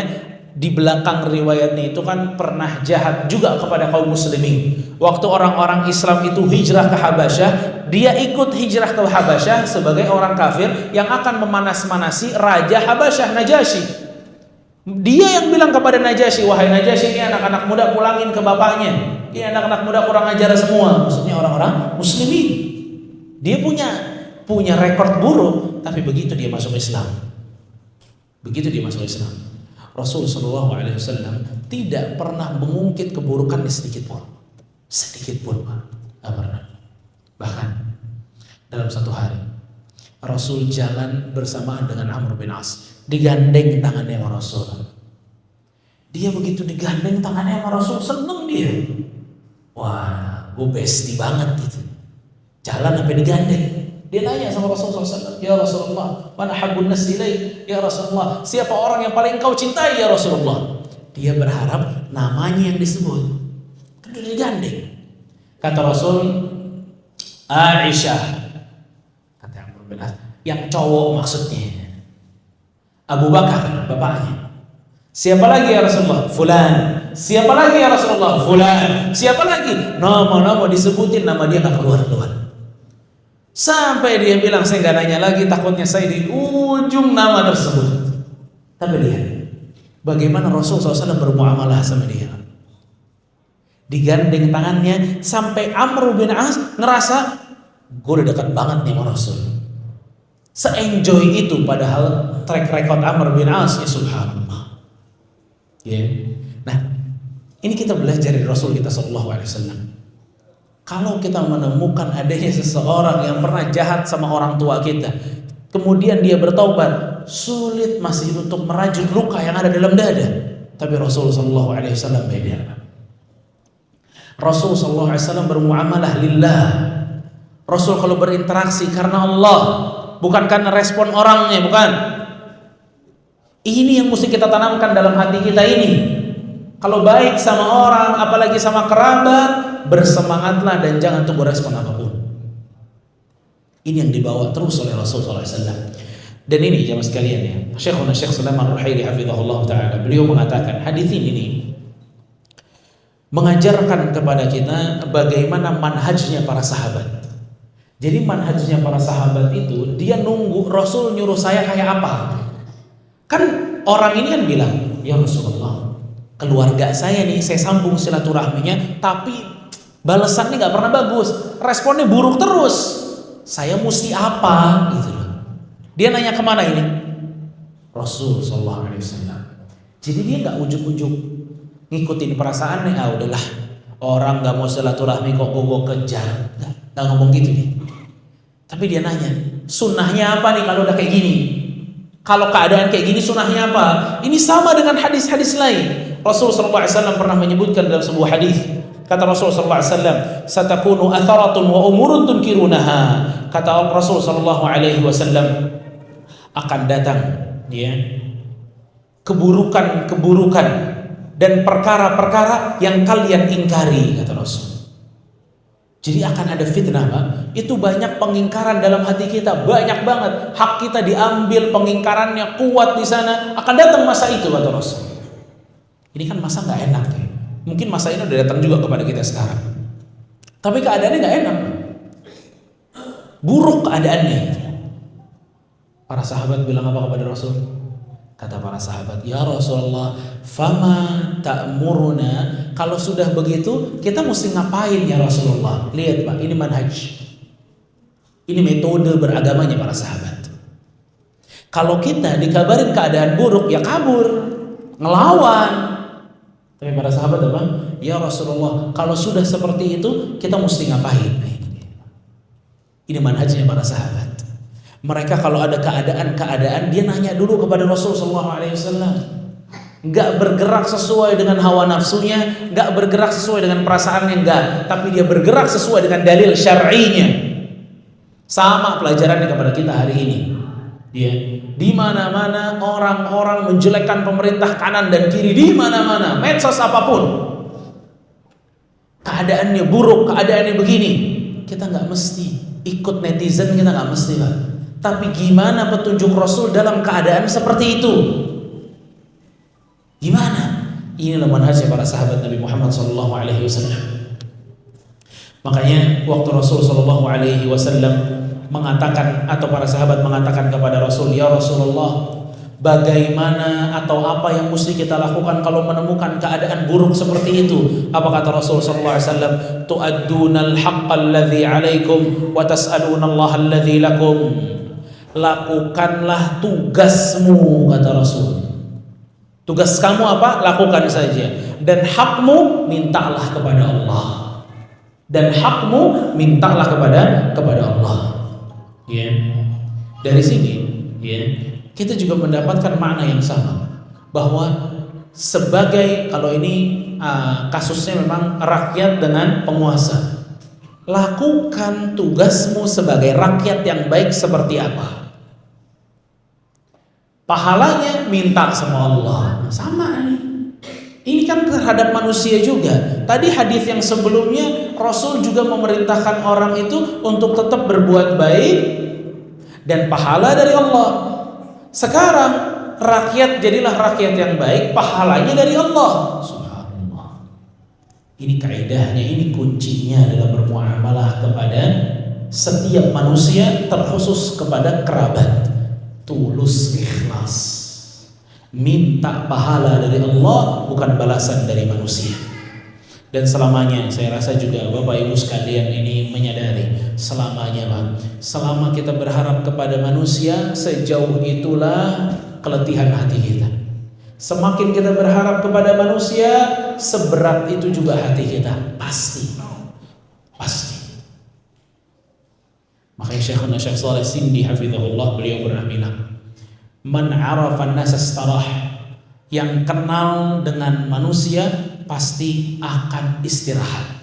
di belakang riwayatnya itu kan pernah jahat juga kepada kaum muslimin. Waktu orang-orang Islam itu hijrah ke Habasyah, dia ikut hijrah ke Habasyah sebagai orang kafir yang akan memanas-manasi Raja Habasyah Najasyi. Dia yang bilang kepada Najasyi, wahai Najasyi, ini anak-anak muda pulangin ke bapaknya. Ini anak-anak muda kurang ajar semua. Maksudnya orang-orang muslimin. Dia punya rekor buruk, tapi begitu dia masuk Islam. Rasul sallallahu alaihi wasallam tidak pernah mengungkit keburukan sedikit pun. Pak. Tidak pernah. Bahkan dalam satu hari Rasul jalan bersamaan dengan Amr bin As, digandeng tangannya sama Rasul. Dia begitu digandeng tangannya sama Rasul, seneng dia. Wah, gue bestie banget gitu. Jalan sampai digandeng. Dia nanya sama Rasulullah SAW, ya Rasulullah, mana habbun nas ilaik? Ya Rasulullah, siapa orang yang paling kau cintai ya Rasulullah? Dia berharap namanya yang disebut. Kan udah digandeng. Kata Rasul, Aisyah. Kata Amr bin As, yang cowok maksudnya. Abu Bakar, bapaknya. Siapa lagi ya Rasulullah? Fulan. Siapa lagi ya Rasulullah? Fulan. Siapa lagi? Nama-nama disebutin, nama dia gak keluar-keluar. Sampai dia bilang, saya gak nanya lagi, takutnya saya di ujung nama tersebut. Tapi lihat bagaimana Rasul SAW bermuamalah sama dia. Digandeng tangannya sampai Amr bin As ngerasa, gue udah dekat banget nih sama Rasul. Se-enjoy itu, padahal track record Amr bin As, ya subhanallah. Nah, ini kita belajar dari Rasul kita SAW. Kalau kita menemukan adanya seseorang yang pernah jahat sama orang tua kita, kemudian dia bertaubat, sulit masih untuk merajut luka yang ada dalam dada. Tapi Rasulullah SAW beda. Rasulullah SAW bermuamalah lillah. Rasul kalau berinteraksi karena Allah, bukan karena respon orangnya, bukan. Ini yang mesti kita tanamkan dalam hati kita ini. Kalau baik sama orang, apalagi sama kerabat, bersemangatlah dan jangan tunggu respon apapun. Ini yang dibawa terus oleh Rasulullah SAW. Dan ini jamaah sekalian ya, Syekh Sulaiman Ruhaili hafizahullah ta'ala, beliau mengatakan hadis ini mengajarkan kepada kita bagaimana manhajnya para sahabat. Jadi manhajnya para sahabat itu, dia nunggu Rasul nyuruh saya kayak apa. Kan orang ini kan bilang, ya Rasulullah, keluarga saya nih, saya sambung silaturahminya, tapi balasannya nggak pernah bagus, responnya buruk terus. Saya mesti apa? Gitu loh. Dia nanya kemana ini? Rasul sallallahu alaihi wasallam. Jadi dia nggak ujuk-ujuk ngikutin perasaannya. Ah udahlah, orang nggak mau silaturahmi kok gue kejar. Nggak ngomong gitu nih. Tapi dia nanya, sunnahnya apa nih kalau udah kayak gini? Kalau keadaan kayak gini sunnahnya apa? Ini sama dengan hadis-hadis lain. Rasul sallallahu alaihi wasallam pernah menyebutkan dalam sebuah hadis. Kata Rasul sallallahu alaihi wasallam, "Satakunu atharatun wa umurun tunkirunaha." Kata Rasul sallallahu alaihi wasallam, akan datang ya keburukan-keburukan dan perkara-perkara yang kalian ingkari, kata Rasul. Jadi akan ada fitnah, Pak. Itu banyak pengingkaran dalam hati kita, banyak banget. Hak kita diambil, pengingkarannya kuat di sana. Akan datang masa itu, kata Rasul. Ini kan masa nggak enak ya. Mungkin masa ini udah datang juga kepada kita sekarang. Tapi keadaannya nggak enak, buruk keadaannya. Para sahabat bilang apa kepada Rasul? Kata para sahabat, ya Rasulullah, fama ta'muruna, kalau sudah begitu kita mesti ngapain ya Rasulullah? Lihat Pak, ini manhaj, ini metode beragamanya para sahabat. Kalau kita dikabarin keadaan buruk, ya kabur, ngelawan. Tapi para sahabat apa? Ya Rasulullah, kalau sudah seperti itu kita mesti ngapain? Ini manhajnya para sahabat. Mereka kalau ada keadaan-keadaan, dia nanya dulu kepada Rasul SAW. Nggak bergerak sesuai dengan hawa nafsunya, nggak bergerak sesuai dengan perasaannya, nggak. Tapi dia bergerak sesuai dengan dalil syar'inya. Sama pelajarannya kepada kita hari ini. Dia di mana-mana orang-orang menjelekkan pemerintah kanan dan kiri, di mana-mana, medsos apapun. Keadaannya buruk, keadaannya begini. Kita nggak mesti ikut netizen, kita nggak mesti, Pak. Tapi gimana petunjuk Rasul dalam keadaan seperti itu? Gimana? Inilah manhaj para sahabat Nabi Muhammad SAW. Makanya waktu Rasul SAW mengatakan, atau para sahabat mengatakan kepada Rasul, ya Rasulullah, Bagaimana atau apa yang mesti kita lakukan kalau menemukan keadaan buruk seperti itu? Apa kata Rasul sallallahu alaihi wasallam? Tu'addunal haqqal ladzi 'alaikum wa tas'alunallaha alladzi lakum. Lakukanlah tugasmu, kata Rasul. Tugas kamu apa? Lakukan saja. Dan hakmu mintalah kepada Allah. Dan hakmu mintalah kepada Allah. Ya. Dari sini, ya, kita juga mendapatkan makna yang sama, bahwa sebagai, kalau ini kasusnya memang rakyat dengan penguasa, lakukan tugasmu sebagai rakyat yang baik seperti apa. Pahalanya minta sama Allah. Sama nih. Ini kan terhadap manusia juga. Tadi hadis yang sebelumnya Rasul juga memerintahkan orang itu untuk tetap berbuat baik dan pahala dari Allah. Sekarang rakyat jadilah rakyat yang baik, pahalanya dari Allah. Subhanallah. Ini kaidahnya, ini kuncinya dalam bermuamalah kepada setiap manusia, terkhusus kepada kerabat. Tulus, ikhlas, minta pahala dari Allah, bukan balasan dari manusia. Dan selamanya, saya rasa juga Bapak Ibu sekalian ini menyadari, selamanya Bang, selama kita berharap kepada manusia, sejauh itulah keletihan hati kita. Semakin kita berharap kepada manusia, seberat itu juga hati kita. Pasti. Makanya Syekhuna Syekh Shalih Sindi hafizahullah, beliau pernah bilang, man arafa an-nas astarah, yang kenal dengan manusia pasti akan istirahat.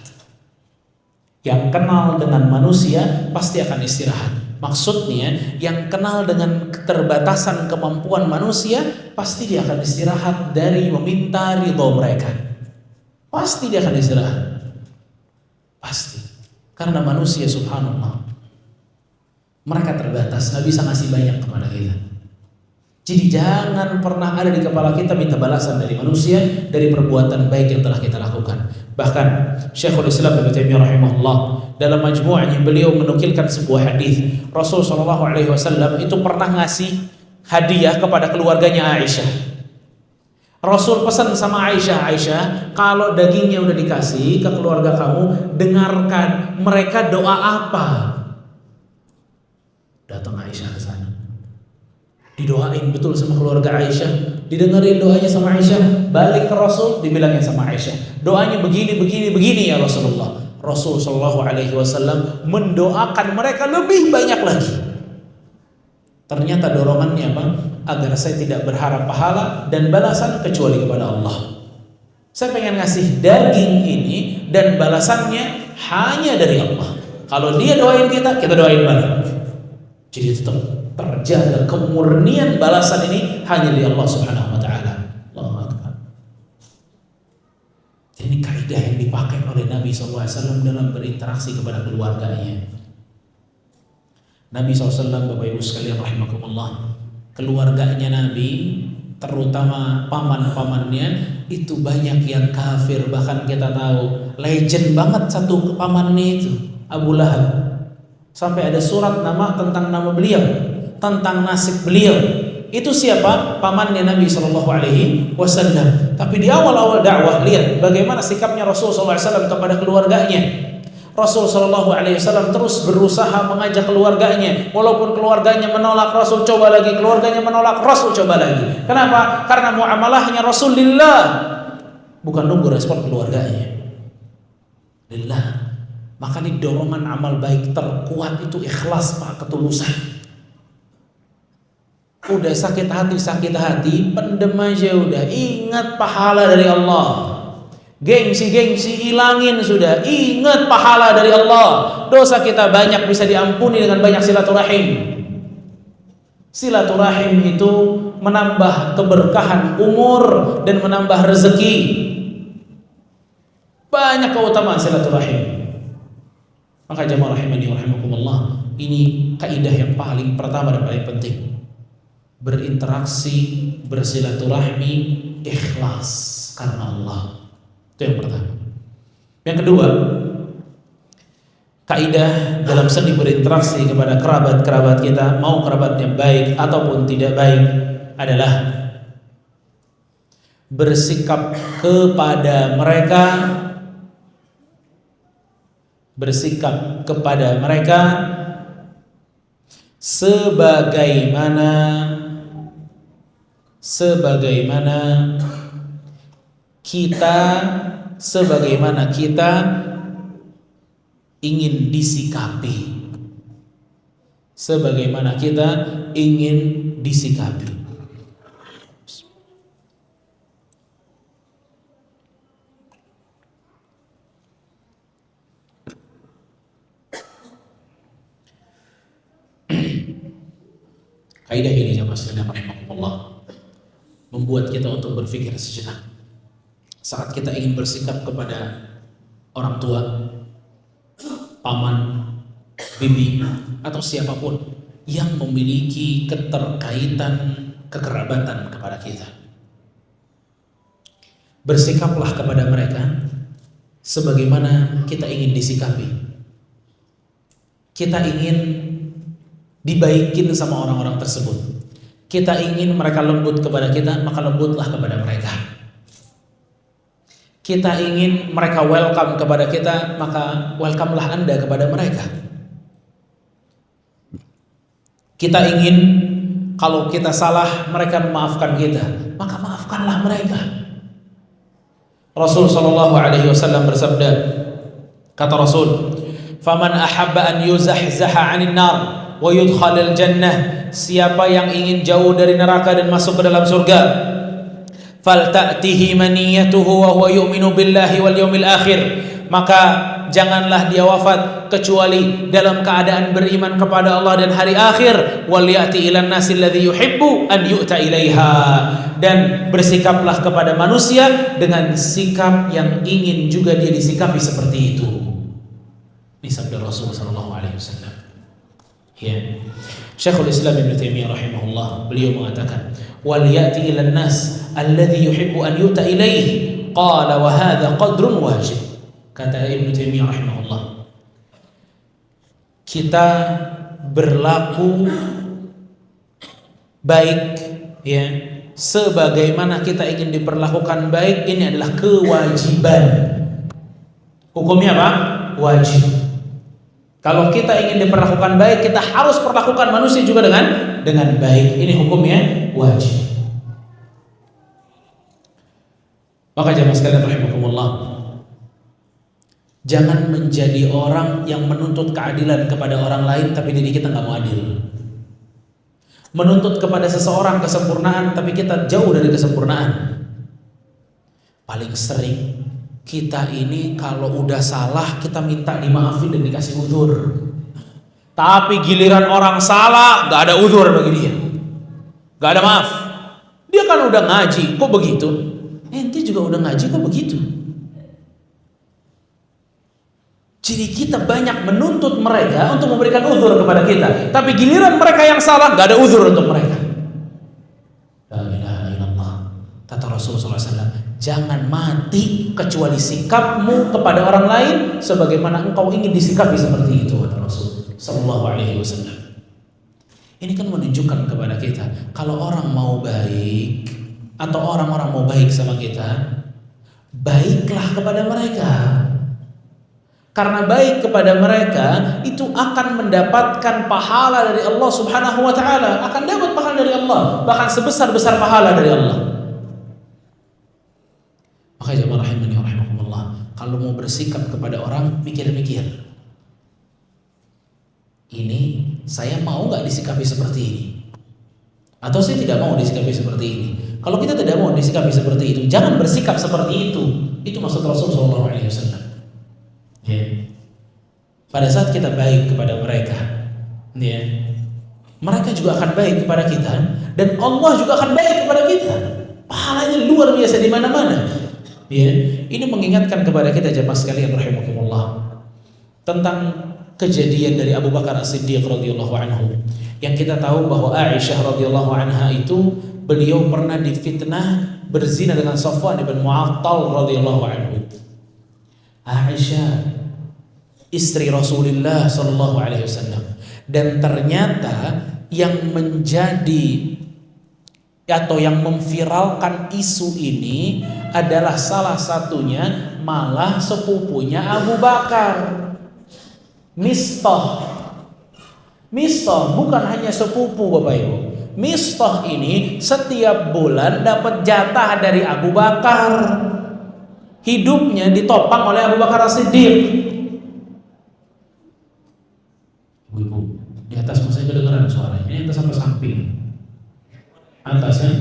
Yang kenal dengan manusia pasti akan istirahat. Maksudnya, yang kenal dengan keterbatasan kemampuan manusia pasti dia akan istirahat dari meminta ridho mereka. Pasti dia akan istirahat. Pasti. Karena manusia, subhanallah, mereka terbatas, nggak bisa ngasih banyak kepada kita. Jadi jangan pernah ada di kepala kita minta balasan dari manusia dari perbuatan baik yang telah kita lakukan. Bahkan Syekhul Islam Ibnu Taimiyah rahimahullah dalam majmu'ahnya beliau menukilkan sebuah hadis. Rasul sallallahu alaihi wasallam itu pernah ngasih hadiah kepada keluarganya Aisyah. Rasul pesan sama Aisyah, kalau dagingnya udah dikasih ke keluarga kamu, dengarkan mereka doa apa. Datang Aisyah ke sana, didoain betul sama keluarga Aisyah, didengerin doanya sama Aisyah, balik ke Rasul, dibilangin sama Aisyah, doanya begini ya Rasulullah. Rasul sallallahu alaihi wasallam mendoakan mereka lebih banyak lagi. Ternyata dorongannya apa? Agar saya tidak berharap pahala dan balasan kecuali kepada Allah. Saya pengen ngasih daging ini dan balasannya hanya dari Allah. Kalau dia doain kita doain balik. Jadi tetap terjaga kemurnian balasan ini hanya dari Allah Subhanahu wa taala. Allahu akbar. Ini kaidah yang dipakai oleh Nabi sallallahu alaihi wasallam dalam berinteraksi kepada keluarganya. Nabi SAW, Bapak Ibu sekalian rahimakumullah, keluarganya Nabi, terutama paman-pamannya, itu banyak yang kafir. Bahkan kita tahu legend banget satu pamannya itu, Abu Lahab. Sampai ada surat tentang nama beliau, tentang nasib beliau. Itu siapa? Pamannya Nabi SAW. Tapi di awal-awal dakwah, lihat bagaimana sikapnya Rasul SAW kepada keluarganya. Rasul SAW terus berusaha mengajak keluarganya, walaupun keluarganya menolak, Rasul coba lagi, keluarganya menolak, Rasul coba lagi. Kenapa? Karena muamalahnya Rasulullah, bukan nunggu respon keluarganya. Lillah. Maka ini dorongan amal baik terkuat itu ikhlas, Pak, ketulusan. Udah sakit hati, pendem aja udah. Ingat pahala dari Allah. Gengsi hilangin sudah. Ingat pahala dari Allah. Dosa kita banyak bisa diampuni dengan banyak silaturahim. Silaturahim itu menambah keberkahan umur dan menambah rezeki. Banyak keutamaan silaturahim. Maka jamaah rahimani wa rahimakumullah, ini kaidah yang paling pertama dan paling penting. Berinteraksi, bersilaturahmi, ikhlas karena Allah. Itu yang pertama. Yang kedua, kaidah dalam seni berinteraksi kepada kerabat-kerabat kita, mau kerabatnya baik ataupun tidak baik, adalah bersikap kepada mereka sebagaimana kita ingin disikapi. Kaidah ini jamaah sekalian rahimakumullah membuat kita untuk berpikir sejenak. Saat kita ingin bersikap kepada orang tua, paman, bibi, atau siapapun yang memiliki keterkaitan kekerabatan kepada kita, bersikaplah kepada mereka sebagaimana kita ingin disikapi. Kita ingin dibaikin sama orang-orang tersebut. Kita ingin mereka lembut kepada kita, maka lembutlah kepada mereka. Kita ingin mereka welcome kepada kita, maka welcomelah Anda kepada mereka. Kita ingin kalau kita salah mereka memaafkan kita, maka maafkanlah mereka. Rasul sallallahu alaihi wasallam bersabda, kata Rasul, "Faman ahabba an yuzahzaha 'anil nar wa yudkhalal jannah," siapa yang ingin jauh dari neraka dan masuk ke dalam surga, falta'tihi maniyatuhu wa huwa yu'minu billahi wal yawmil akhir, maka janganlah dia wafat kecuali dalam keadaan beriman kepada Allah dan hari akhir. Wal ya'ti ilan nasi alladhi yuhibbu an yu'ta ilaiha, dan bersikaplah kepada manusia dengan sikap yang ingin juga dia disikapi seperti itu. Ini sabda Rasul sallallahu alaihi wasallam. Ya. Syekhul Islam Ibnu Taimiyah rahimahullah, beliau mengatakan, wal ya'ti ilan nas alladhi yuhibbu an yu'ta ilaihi, qala wa hadha qadrun wajib. Kata Ibnu Taimiyah rahimahullah, kita berlaku baik, ya, sebagaimana kita ingin diperlakukan baik, ini adalah kewajiban. Hukumnya apa? Wajib. Kalau kita ingin diperlakukan baik, kita harus perlakukan manusia juga dengan baik. Ini hukumnya wajib. Maka jamaah sekalian rahimakumullah, jangan menjadi orang yang menuntut keadilan kepada orang lain tapi diri kita nggak mau adil. Menuntut kepada seseorang kesempurnaan tapi kita jauh dari kesempurnaan. Paling sering kita ini kalau udah salah kita minta dimaafin dan dikasih uzur. Tapi giliran orang salah nggak ada uzur bagi dia, nggak ada maaf. Dia kan udah ngaji, kok begitu? Ente juga udah ngaji, kok begitu? Jadi kita banyak menuntut mereka untuk memberikan uzur kepada kita, tapi giliran mereka yang salah nggak ada uzur untuk mereka. La ilaha illallah. Kata Rasulullah SAW, jangan mati kecuali sikapmu kepada orang lain sebagaimana engkau ingin disikapi seperti itu, kata Rasul sallallahu alaihi wasallam. Ini kan menunjukkan kepada kita, kalau orang mau baik atau orang-orang mau baik sama kita, baiklah kepada mereka. Karena baik kepada mereka itu akan mendapatkan pahala dari Allah Subhanahu wa taala, akan dapat pahala dari Allah, bahkan sebesar-besar pahala dari Allah. Maka jemaah rahimani wa rahimakumullah, kalau mau bersikap kepada orang, mikir-mikir. Ini saya mau nggak disikapi seperti ini? Atau saya tidak mau disikapi seperti ini? Kalau kita tidak mau disikapi seperti itu, jangan bersikap seperti itu. Itu maksud Rasul sallallahu alaihi wasallam. Ya. Pada saat kita baik kepada mereka, ya, mereka juga akan baik kepada kita, dan Allah juga akan baik kepada kita. Pahalanya luar biasa di mana-mana. Ya, ini mengingatkan kepada kita jemaah sekalian rahimakumullah tentang kejadian dari Abu Bakar As-Siddiq radhiyallahu anhu, yang kita tahu bahwa Aisyah radhiyallahu anha itu beliau pernah difitnah berzina dengan Safwan bin Mu'attal radhiyallahu anhu. Aisyah istri Rasulullah sallallahu alaihi wasallam, dan ternyata yang menjadi atau yang memviralkan isu ini adalah salah satunya malah sepupunya Abu Bakar, Mistah. Mistah bukan hanya sepupu Bapak Ibu. Mistah ini setiap bulan dapat jatah dari Abu Bakar. Hidupnya ditopang oleh Abu Bakar As-Siddiq. Ibu, di atas masih kedengaran suaranya. Ini atas apa samping? Atas ya?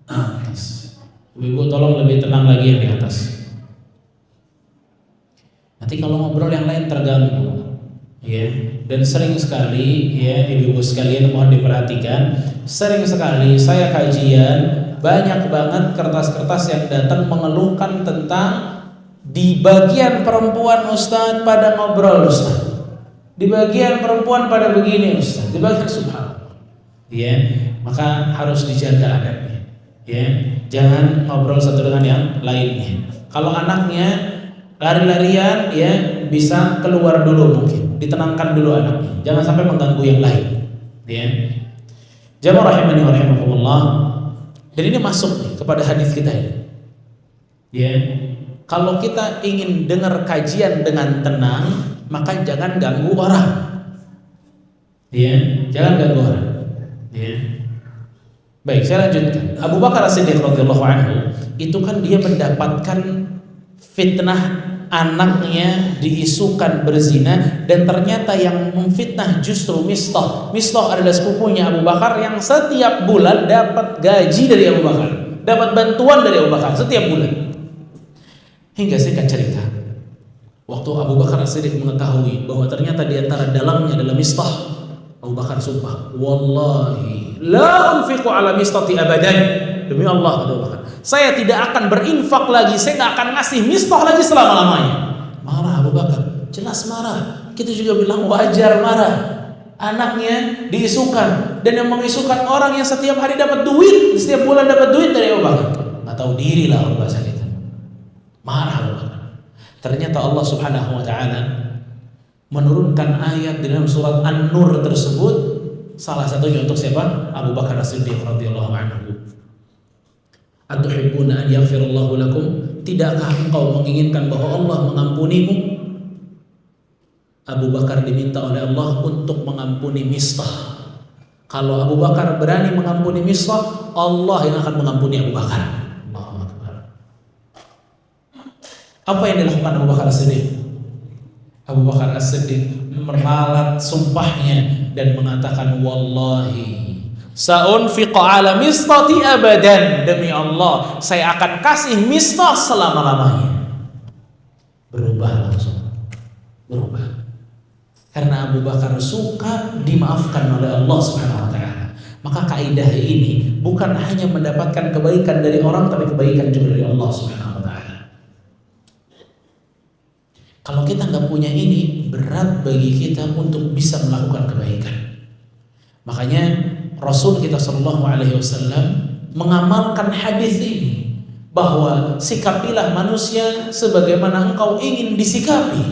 Atas. Ibu tolong lebih tenang lagi yang di atas. Nanti kalau ngobrol yang lain terganggu, ya. Dan sering sekali, ya, ibu-ibu sekalian mohon diperhatikan. Sering sekali saya kajian banyak banget kertas-kertas yang datang mengeluhkan tentang di bagian perempuan Ustadz pada ngobrol Ustadz. Di bagian perempuan pada begini Ustadz. Di bagian subhanallah. Ya. Maka harus dijaga adabnya, ya. Jangan ngobrol satu dengan yang lainnya. Kalau anaknya lari-larian, ya, bisa keluar dulu mungkin, ditenangkan dulu anaknya. Jangan sampai mengganggu yang lain, ya. Jamaah rahimani wa rahimakumullah. Dan ini masuk nih kepada hadis kita ini, ya. Kalau kita ingin dengar kajian dengan tenang, maka jangan ganggu orang, ya. Jangan ganggu orang, ya. Baik, saya lanjutkan. Abu Bakar As-Siddiq radhiyallahu anhu itu kan dia mendapatkan fitnah anaknya diisukan berzina, dan ternyata yang memfitnah justru Mistah. Mistah adalah sepupunya Abu Bakar yang setiap bulan dapat gaji dari Abu Bakar, dapat bantuan dari Abu Bakar setiap bulan. Hingga singkat cerita, waktu Abu Bakar As-Siddiq mengetahui bahwa ternyata di antara dalangnya adalah Mistah, Abu Bakar sumpah, wallahi la unfiqu ala Mistati abadan. Demi Allah, kata Abu Bakar, saya tidak akan berinfak lagi, saya tidak akan ngasih Mistah lagi selama-lamanya. Marah Abu Bakar, jelas marah. Kita juga bilang wajar marah. Anaknya diisukan, dan yang mengisukan orang yang setiap hari dapat duit, setiap bulan dapat duit dari Abu Bakar. Nggak tahu diri lah orang bahasa kita. Marah Abu Bakar. Ternyata Allah Subhanahu wa taala menurunkan ayat di dalam surat An-Nur tersebut, salah satunya untuk siapa? Abu Bakar As-Siddiq radhiyallahu anhu. Atuhibbuna an yaghfirallahu lakum? Tidakkah engkau menginginkan bahwa Allah mengampunimu? Abu Bakar diminta oleh Allah untuk mengampuni Mistah. Kalau Abu Bakar berani mengampuni Mistah, Allah yang akan mengampuni Abu Bakar. Allahu Akbar. Apa yang dilakukan Abu Bakar As-Siddiq? Abu Bakar As-Siddiq meralat sumpahnya dan mengatakan, wallahi sa'unfiqu ala Mistati abadan, demi Allah saya akan kasih Mistah selama-lamanya. Berubah langsung, berubah, karena Abu Bakar suka dimaafkan oleh Allah Subhanahu wa taala. Maka kaidah ini bukan hanya mendapatkan kebaikan dari orang, tapi kebaikan juga dari Allah Subhanahu wa taala. Kalau kita nggak punya ini, berat bagi kita untuk bisa melakukan kebaikan. Makanya Rasul kita Shallallahu Alaihi Wasallam mengamalkan hadis ini, bahwa sikapilah manusia sebagaimana engkau ingin disikapi.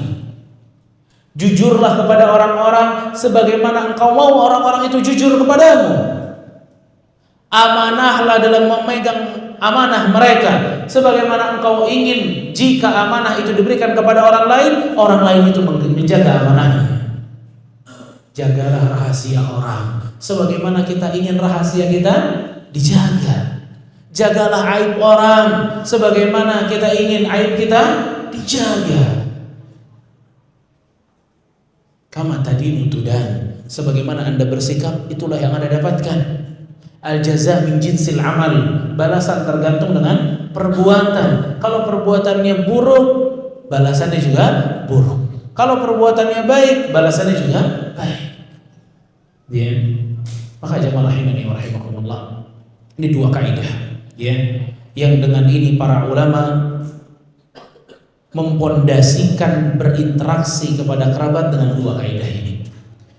Jujurlah kepada orang-orang sebagaimana engkau mau orang-orang itu jujur kepadamu. Amanahlah dalam memegang amanah mereka sebagaimana engkau ingin jika amanah itu diberikan kepada orang lain itu menjaga amanahnya. Jagalah rahasia orang sebagaimana kita ingin rahasia kita dijaga. Jagalah aib orang sebagaimana kita ingin aib kita dijaga. Kama tadinu tudan, sebagaimana Anda bersikap itulah yang Anda dapatkan. Al-jaza min jinsil amal, balasan tergantung dengan perbuatan. Kalau perbuatannya buruk, balasannya juga buruk. Kalau perbuatannya baik, balasannya juga baik. Ya. Maka jamaah rahimani wa rahimakumullah, ini dua kaidah, ya, yang dengan ini para ulama mempondasikan berinteraksi kepada kerabat dengan dua kaidah ini.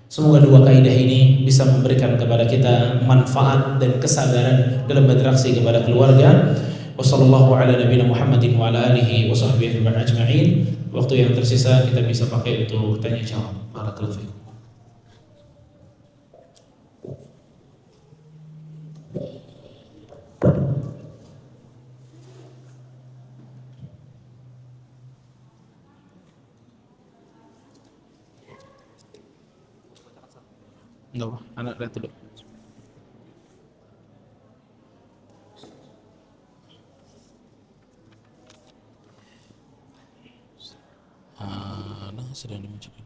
Semoga dua kaidah ini bisa memberikan kepada kita manfaat dan kesabaran dalam berinteraksi kepada keluarga. Wassallallahu ala nabiyina Muhammadin wa ala alihi wa sahbihi ajma'in. Waktu yang tersisa kita bisa pakai untuk tanya jawab. Barakallahu fiikum. Enggak apa, anak lihat dulu. Nah, sedang dimunculkan.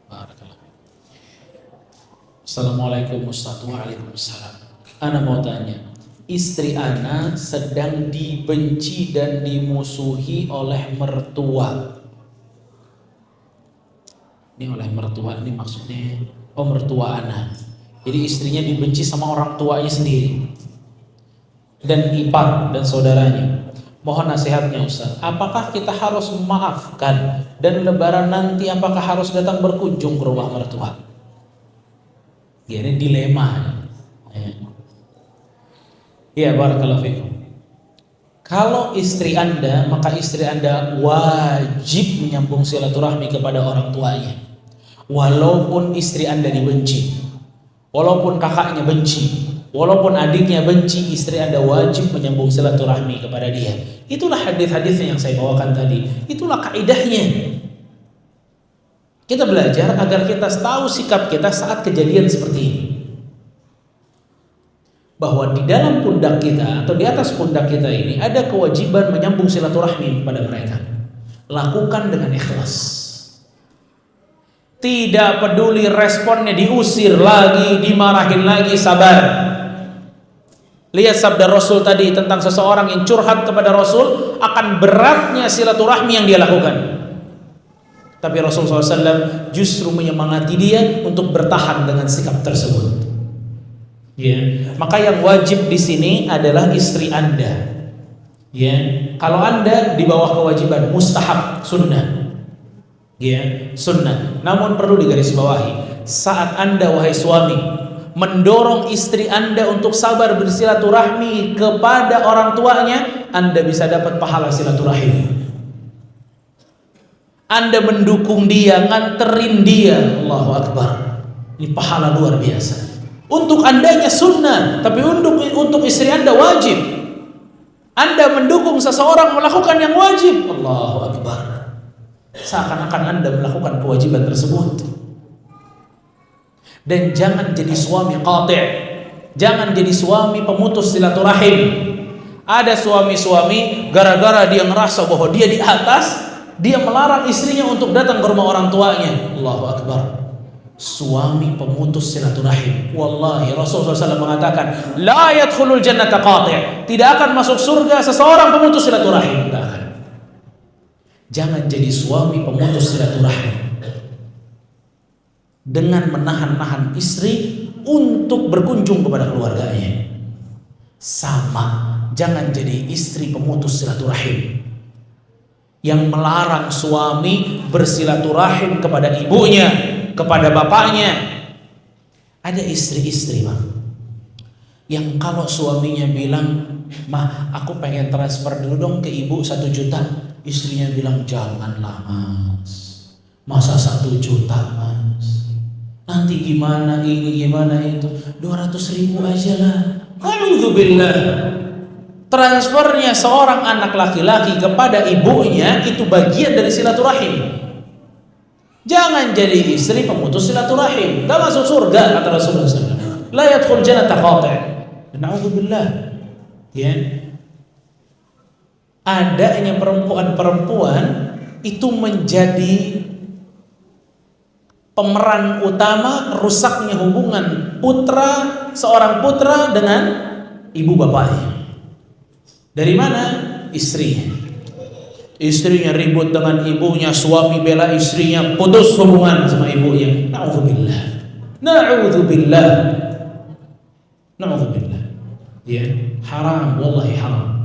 Barakallah. Assalamualaikum Ustaz. Waalaikumsalam. Ana mau tanya, istri ana sedang dibenci dan dimusuhi oleh mertua. Ini oleh mertua, ini maksudnya mertua ana. Jadi istrinya dibenci sama orang tuanya sendiri dan ipar dan saudaranya. Mohon nasihatnya Ustaz. Apakah kita harus memaafkan dan lebaran nanti apakah harus datang berkunjung ke rumah mertua? Ya, ini dilema. Ya, barakallahu fikum. Kalau istri Anda, maka istri Anda wajib menyambung silaturahmi kepada orang tuanya. Walaupun istri Anda dibenci, walaupun kakaknya benci, walaupun adiknya benci, istri Anda wajib menyambung silaturahmi kepada dia. Itulah hadis-hadisnya yang saya bawakan tadi. Itulah kaidahnya. Kita belajar agar kita tahu sikap kita saat kejadian seperti ini. Bahwa di dalam pundak kita atau di atas pundak kita ini ada kewajiban menyambung silaturahmi kepada mereka. Lakukan dengan ikhlas. Tidak peduli responnya, diusir lagi, dimarahin lagi, sabar. Lihat sabda Rasul tadi tentang seseorang yang curhat kepada Rasul, akan beratnya silaturahmi yang dia lakukan. Tapi Rasul SAW justru menyemangati dia untuk bertahan dengan sikap tersebut. Ya, maka yang wajib di sini adalah istri Anda. Ya, kalau Anda di bawah kewajiban mustahab, sunnah. Ya, sunnah. Namun perlu digarisbawahi, saat Anda wahai suami mendorong istri Anda untuk sabar bersilaturahmi kepada orang tuanya, Anda bisa dapat pahala silaturahim. Anda mendukung dia, nganterin dia, Allahu Akbar. Ini pahala luar biasa. Untuk Andanya sunnah, tapi untuk istri Anda wajib. Anda mendukung seseorang melakukan yang wajib, Allahu Akbar. Seakan-akan Anda melakukan kewajiban tersebut. Dan jangan jadi suami qati', jangan jadi suami pemutus silaturahim. Ada suami-suami gara-gara dia ngerasa bahwa dia di atas, dia melarang istrinya untuk datang ke rumah orang tuanya. Allahu Akbar. Suami pemutus silaturahim. Wallahi Rasulullah SAW mengatakan, la yadkhulul jannata qati'. Tidak akan masuk surga seseorang pemutus silaturahim. Tidak akan. Jangan jadi suami pemutus silaturahim dengan menahan-nahan istri untuk berkunjung kepada keluarganya. Sama, jangan jadi istri pemutus silaturahim yang melarang suami bersilaturahim kepada ibunya, kepada bapaknya. Ada istri-istri, Bang, yang kalau suaminya bilang, "Mah, aku pengen transfer dulu dong ke ibu 1 juta." Istrinya bilang, "Janganlah Mas, masa 1 juta Mas, nanti gimana ini gimana itu, 200.000 aja lah." A'udzubillah. Transfernya seorang anak laki-laki kepada ibunya itu bagian dari silaturahim. Jangan jadi istri pemutus silaturahim, tak masuk surga kata Rasulullah SAW. La yadkhul jannata qati'. Na'udzubillah. Ya. Adanya perempuan-perempuan itu menjadi pemeran utama rusaknya hubungan seorang putra dengan ibu bapaknya. Dari mana? Istrinya ribut dengan ibunya, suami bela istrinya, putus hubungan sama ibunya. Na'udzubillah. Ya, haram, wallahi haram.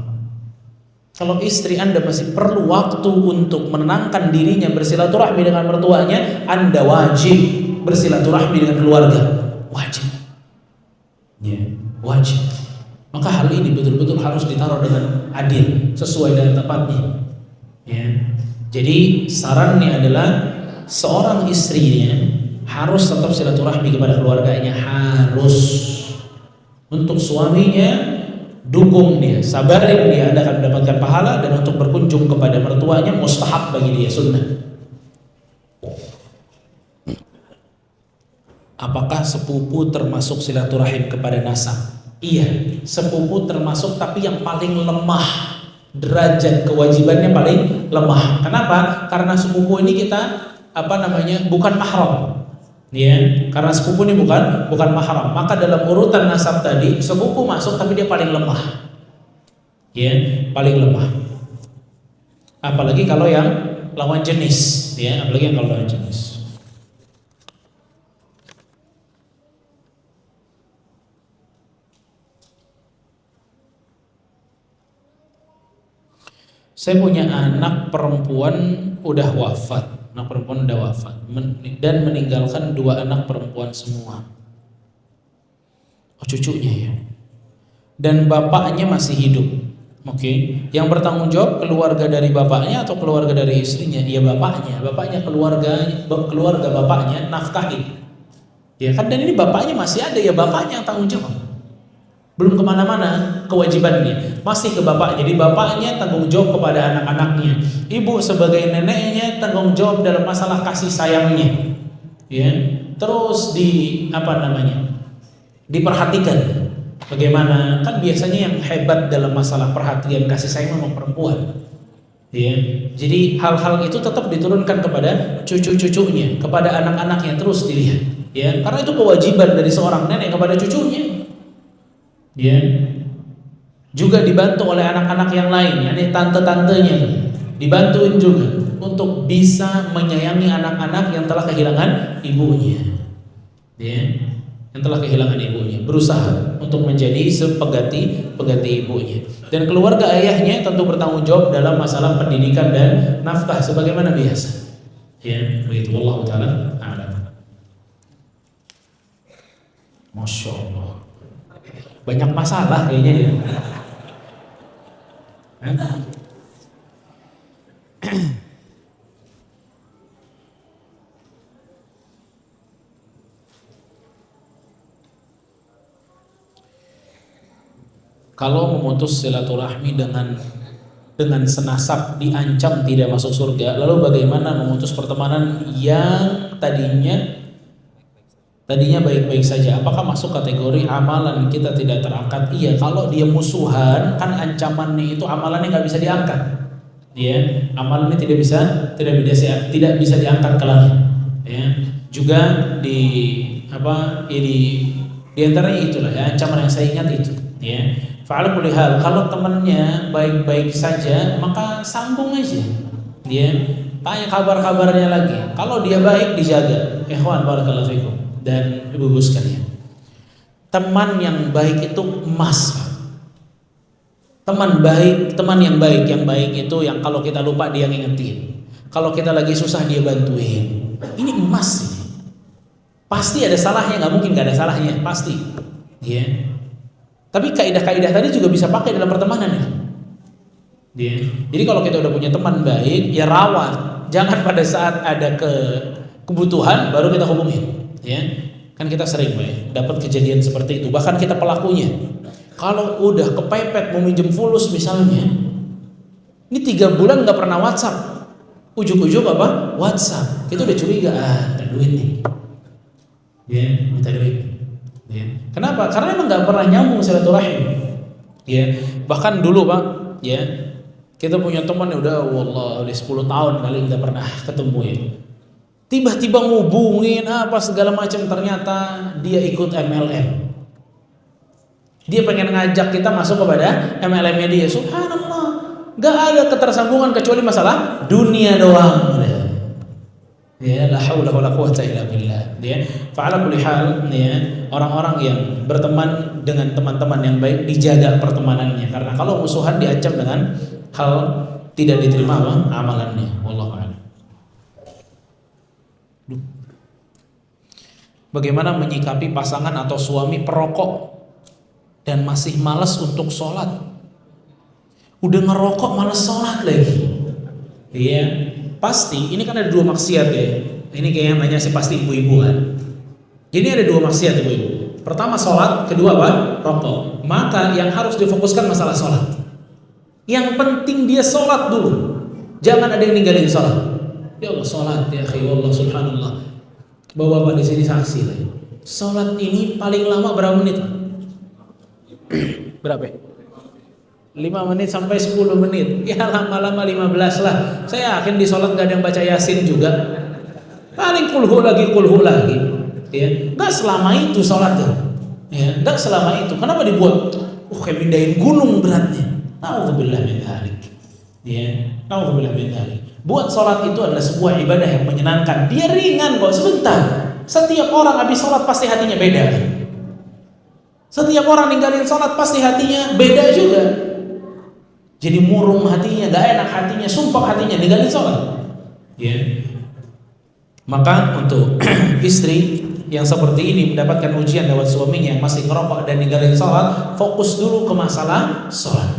Kalau istri Anda masih perlu waktu untuk menenangkan dirinya bersilaturahmi dengan mertuanya, Anda wajib bersilaturahmi dengan keluarga. Wajib. Ya, wajib. Maka maka hal ini betul-betul harus ditaruh dengan adil, sesuai dengan tempatnya. Ya. Jadi sarannya adalah seorang istrinya harus tetap silaturahmi kepada keluarganya, harus. Untuk suaminya dukung dia, sabarin dia, Anda akan mendapatkan pahala. Dan untuk berkunjung kepada mertuanya mustahab bagi dia, sunnah. Apakah sepupu termasuk silaturahim kepada nasab? Iya, sepupu termasuk, tapi yang paling lemah derajat kewajibannya, paling lemah. Kenapa? Karena sepupu ini kita bukan mahram. Ya, karena sepupu ini bukan mahram. Maka dalam urutan nasab tadi sepupu masuk, tapi dia paling lemah. Ya, paling lemah. Apalagi kalau yang lawan jenis, ya, apalagi yang kalau lawan jenis. Saya punya anak perempuan udah wafat, dan meninggalkan 2 anak perempuan semua. Oh, cucunya ya. Dan bapaknya masih hidup. Oke. Yang bertanggung jawab keluarga dari bapaknya atau keluarga dari istrinya? Ya bapaknya. Bapaknya keluarga bapaknya nafkahin. Ya kan, dan ini bapaknya masih ada, ya bapaknya yang tanggung jawab. Belum kemana-mana kewajibannya, masih ke bapak. Jadi bapaknya tanggung jawab kepada anak-anaknya, ibu sebagai neneknya tanggung jawab dalam masalah kasih sayangnya, ya. Terus diperhatikan. Bagaimana? Kan biasanya yang hebat dalam masalah perhatian kasih sayang memang perempuan, ya. Jadi hal-hal itu tetap diturunkan kepada cucu-cucunya, kepada anak-anaknya, terus dilihat, ya. Karena itu kewajiban dari seorang nenek kepada cucunya. Ya, juga dibantu oleh anak-anak yang lain, yakni tante-tantenya, dibantuin juga untuk bisa menyayangi anak-anak yang telah kehilangan ibunya, ya, yang telah kehilangan ibunya, berusaha untuk menjadi pengganti ibunya. Dan keluarga ayahnya tentu bertanggung jawab dalam masalah pendidikan dan nafkah sebagaimana biasa, ya, begitu. Wallahu ta'ala a'lam. Masya Allah, banyak masalah kayaknya ya. Kalau memutus silaturahmi dengan senasab diancam tidak masuk surga, lalu bagaimana memutus pertemanan yang tadinya baik-baik saja? Apakah masuk kategori amalan kita tidak terangkat? Iya, kalau dia musuhan kan ancamannya itu amalannya nggak bisa diangkat. Ya, amalannya tidak bisa diangkat ke langit. Ya, juga di antaranya itulah ya ancaman yang saya ingat itu. Ya, fa'ala kulli hal, kalau temannya baik-baik saja maka sambung aja. Dia tanya kabar-kabarnya lagi. Kalau dia baik dijaga. Ikhwan barakallahu fikum. Dan ibu-ibu sekalian, teman yang baik itu emas. Teman yang baik itu yang kalau kita lupa dia ngingetin, kalau kita lagi susah dia bantuin. Ini emas ini. Pasti ada salahnya, nggak mungkin nggak ada salahnya, pasti. Ya. Tapi kaidah-kaidah tadi juga bisa pakai dalam pertemanan ya. Ya. Jadi kalau kita udah punya teman baik, ya rawat. Jangan pada saat ada kebutuhan baru kita hubungin. Ya, kan kita sering dapat kejadian seperti itu. Bahkan kita pelakunya. Kalau udah kepepet mau minjem fulus misalnya, ini 3 bulan nggak pernah WhatsApp, ujuk-ujuk WhatsApp, kita udah curiga, ada duit nih, ya, minta duit. Ya. Kenapa? Karena emang nggak pernah nyambung silaturahim. Ya, bahkan dulu Pak, ya, kita punya teman yang udah 10 tahun kali nggak pernah ketemu ya. Tiba-tiba ngubungin segala macam, ternyata dia ikut MLM. Dia pengen ngajak kita masuk kepada MLM-nya dia. Subhanallah, gak ada ketersambungan kecuali masalah dunia doang. Ya, la haula wala quwwata illa billah. Ya, fa'ala kulli hal, ya, orang-orang yang berteman dengan teman-teman yang baik dijaga pertemanannya, karena kalau musuhan diancam dengan hal tidak diterima amalannya. Wallahu a'lam. Bagaimana menyikapi pasangan atau suami perokok dan masih malas untuk sholat. Udah ngerokok malas sholat lagi. Iya, pasti ini kan ada dua maksiat ya. Ini kayak yang nanya sih pasti ibu-ibu kan. Ini ada dua maksiat ibu-ibu. Pertama sholat, kedua apa? Rokok. Maka yang harus difokuskan masalah sholat. Yang penting dia sholat dulu. Jangan ada yang ninggalin sholat. Ya Allah sholat ya akhi, Allah subhanallah. Bapak-bapak di sini saksi lah. Sholat ini paling lama berapa menit? Berapa? 5 menit sampai 10 menit. Ya lama-lama 15 lah. Saya yakin di sholat gak ada yang baca Yasin juga. Paling kulhu lagi. Ya, gak selama itu sholat tuh. Ya, gak selama itu. Kenapa dibuat? Kayak pindahin gunung beratnya. Nauzubillah min dzalik. Ya, nauzubillah min dzalik. Buat sholat itu adalah sebuah ibadah yang menyenangkan. Dia ringan kok, sebentar. Setiap orang habis sholat pasti hatinya beda. Setiap orang ninggalin sholat pasti hatinya beda juga. Jadi murung hatinya, gak enak hatinya, sumpah hatinya ninggalin sholat. Ya. Maka untuk istri yang seperti ini mendapatkan ujian lewat suaminya yang masih ngerokok dan ninggalin sholat, fokus dulu ke masalah sholat.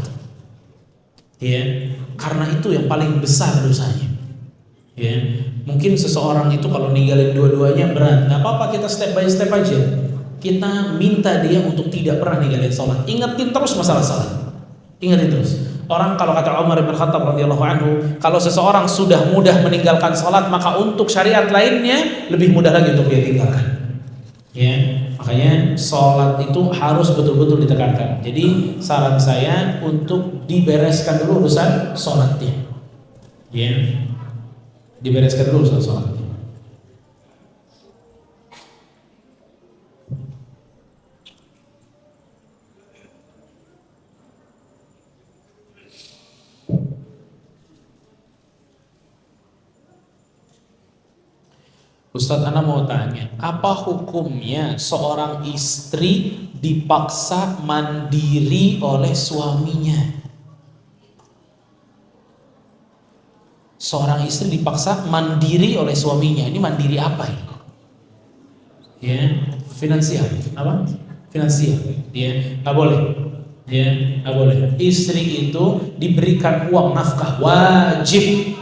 Ya, karena itu yang paling besar dosanya. Ya, mungkin seseorang itu kalau ninggalin dua-duanya berat, nggak apa-apa, kita step by step aja. Kita minta dia untuk tidak pernah ninggalin sholat. Ingetin terus masalah sholat. Ingetin terus. Orang kalau kata Umar bin Khattab radhiyallahu anhu, kalau seseorang sudah mudah meninggalkan sholat, maka untuk syariat lainnya lebih mudah lagi untuk dia tinggalkan. Ya, makanya sholat itu harus betul-betul ditekankan. Jadi saran saya untuk dibereskan dulu urusan sholatnya. Ya, dibereskan dulu urusan sholatnya. Ustadz, Ana mau tanya, apa hukumnya seorang istri dipaksa mandiri oleh suaminya? Seorang istri dipaksa mandiri oleh suaminya, ini mandiri apa ya? Ya, finansial, apa? Finansial, ya, nggak boleh, ya, nggak boleh. Istri itu diberikan uang nafkah wajib,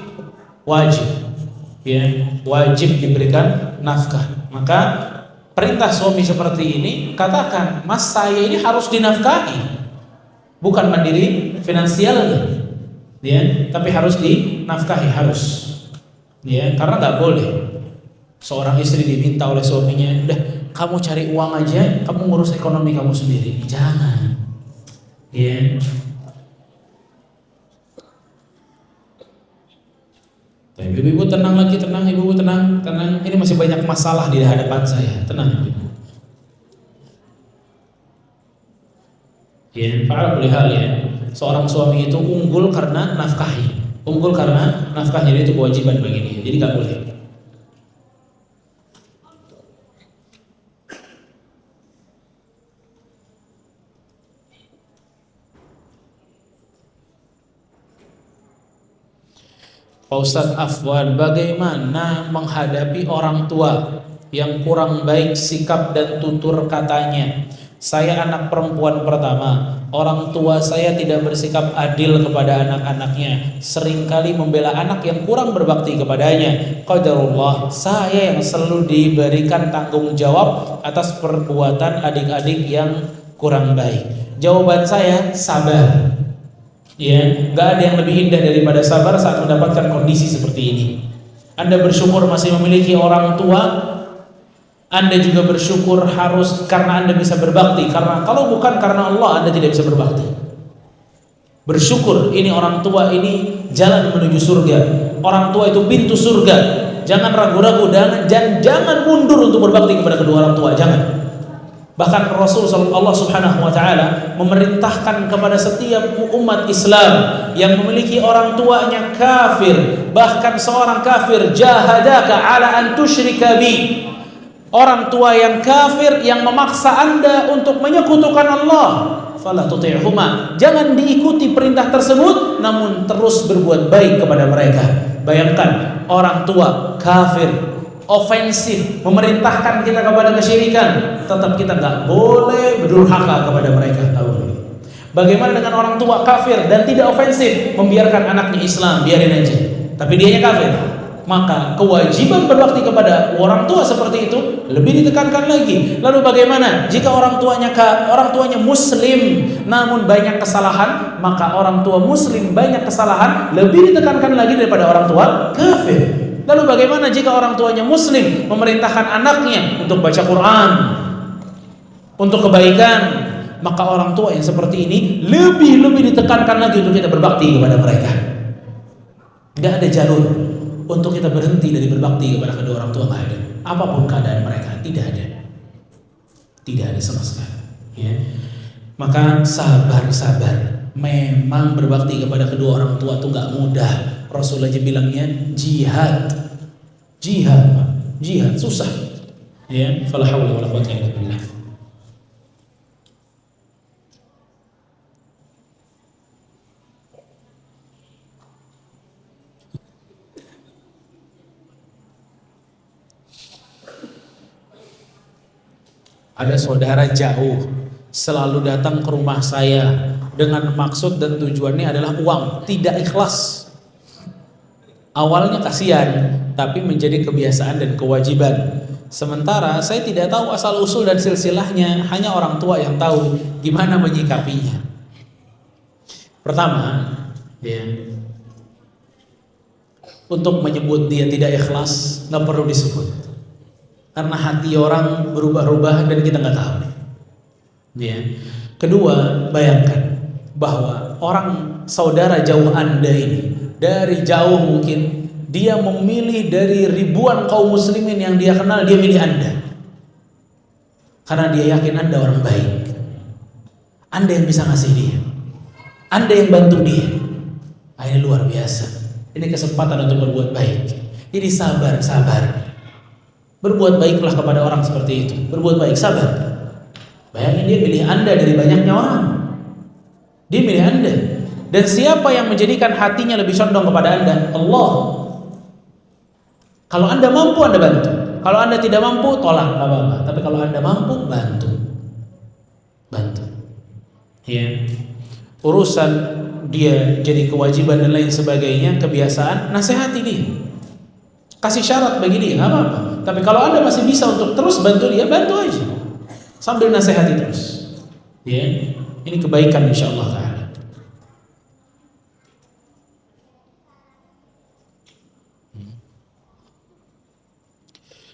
ya, wajib diberikan nafkah. Maka perintah suami seperti ini, katakan, mas saya ini harus dinafkahi, bukan mandiri finansialnya, ya, tapi harus dinafkahi, harus, ya, karena nggak boleh seorang istri diminta oleh suaminya, udah kamu cari uang aja, kamu ngurus ekonomi kamu sendiri, jangan, ya. Ibu-ibu tenang lagi, tenang, ibu-ibu tenang. Ini masih banyak masalah di hadapan saya. Tenang, ibu. Ya, fa'al boleh hal ya. Seorang suami itu unggul karena nafkahi. Unggul karena nafkahnya itu kewajiban bagi dia. Jadi nggak boleh. Pak Ustadz Afwan, bagaimana menghadapi orang tua yang kurang baik sikap dan tutur katanya? Saya anak perempuan pertama, orang tua saya tidak bersikap adil kepada anak-anaknya, seringkali membela anak yang kurang berbakti kepadanya. Qadarullah, saya yang selalu diberikan tanggung jawab atas perbuatan adik-adik yang kurang baik. Jawaban saya, sabar. Ya, nggak ada yang lebih indah daripada sabar saat mendapatkan kondisi seperti ini. Anda bersyukur masih memiliki orang tua. Anda juga bersyukur harus karena Anda bisa berbakti. Karena kalau bukan karena Allah, Anda tidak bisa berbakti. Bersyukur ini orang tua ini jalan menuju surga. Orang tua itu pintu surga. Jangan ragu-ragu dan jangan mundur untuk berbakti kepada kedua orang tua. Jangan. Bahkan Rasul Allah Subhanahu wa taala memerintahkan kepada setiap umat Islam yang memiliki orang tuanya kafir, bahkan seorang kafir, jahadaka ala an tusyrika bi. Orang tua yang kafir yang memaksa Anda untuk menyekutukan Allah, fala tuti'huma. Jangan diikuti perintah tersebut, namun terus berbuat baik kepada mereka. Bayangkan orang tua kafir ofensif, memerintahkan kita kepada kesyirikan, tetap kita nggak boleh berdurhaka kepada mereka. Bagaimana dengan orang tua kafir dan tidak ofensif, membiarkan anaknya Islam, biarin aja, tapi dianya kafir? Maka kewajiban berbakti kepada orang tua seperti itu lebih ditekankan lagi. Lalu bagaimana jika orang tuanya muslim namun banyak kesalahan? Maka orang tua muslim banyak kesalahan lebih ditekankan lagi daripada orang tua kafir. Lalu bagaimana jika orang tuanya muslim memerintahkan anaknya untuk baca Quran, untuk kebaikan? Maka orang tua yang seperti ini lebih ditekankan lagi untuk kita berbakti kepada mereka. Tidak ada jalur untuk kita berhenti dari berbakti kepada kedua orang tua, nggak ada. Apapun keadaan mereka, tidak ada sama sekali. Ya. Maka sabar. Memang berbakti kepada kedua orang tua itu nggak mudah. Rasul aja bilangnya jihad susah. Ya, fala haula wala quwwata illa billah. Ada saudara jauh selalu datang ke rumah saya dengan maksud dan tujuannya adalah uang, tidak ikhlas. Awalnya kasihan, tapi menjadi kebiasaan dan kewajiban. Sementara saya tidak tahu asal usul dan silsilahnya, hanya orang tua yang tahu gimana menyikapinya. Pertama, ya, untuk menyebut dia tidak ikhlas nggak perlu disebut. Karena hati orang berubah-ubah dan kita nggak tahu. Ya. Kedua, bayangkan bahwa orang saudara jauh Anda ini dari jauh mungkin dia memilih dari ribuan kaum muslimin yang dia kenal, dia milih Anda. Karena dia yakin Anda orang baik. Anda yang bisa ngasih dia. Anda yang bantu dia. Ini luar biasa. Ini kesempatan untuk berbuat baik. Jadi sabar. Berbuat baiklah kepada orang seperti itu. Berbuat baik, sabar. Bayangin dia milih Anda dari banyaknya orang. Dia milih Anda. Dan siapa yang menjadikan hatinya lebih condong kepada Anda? Allah. Kalau Anda mampu, Anda bantu. Kalau Anda tidak mampu, tolak, gak apa-apa. Tapi kalau Anda mampu, bantu. Ya. Urusan dia jadi kewajiban dan lain sebagainya, kebiasaan, nasihati dia. Kasih syarat bagi dia, gak apa-apa. Tapi kalau Anda masih bisa untuk terus bantu dia, bantu aja. Sambil nasihati terus. Ya, ini kebaikan insyaallah ta'ala.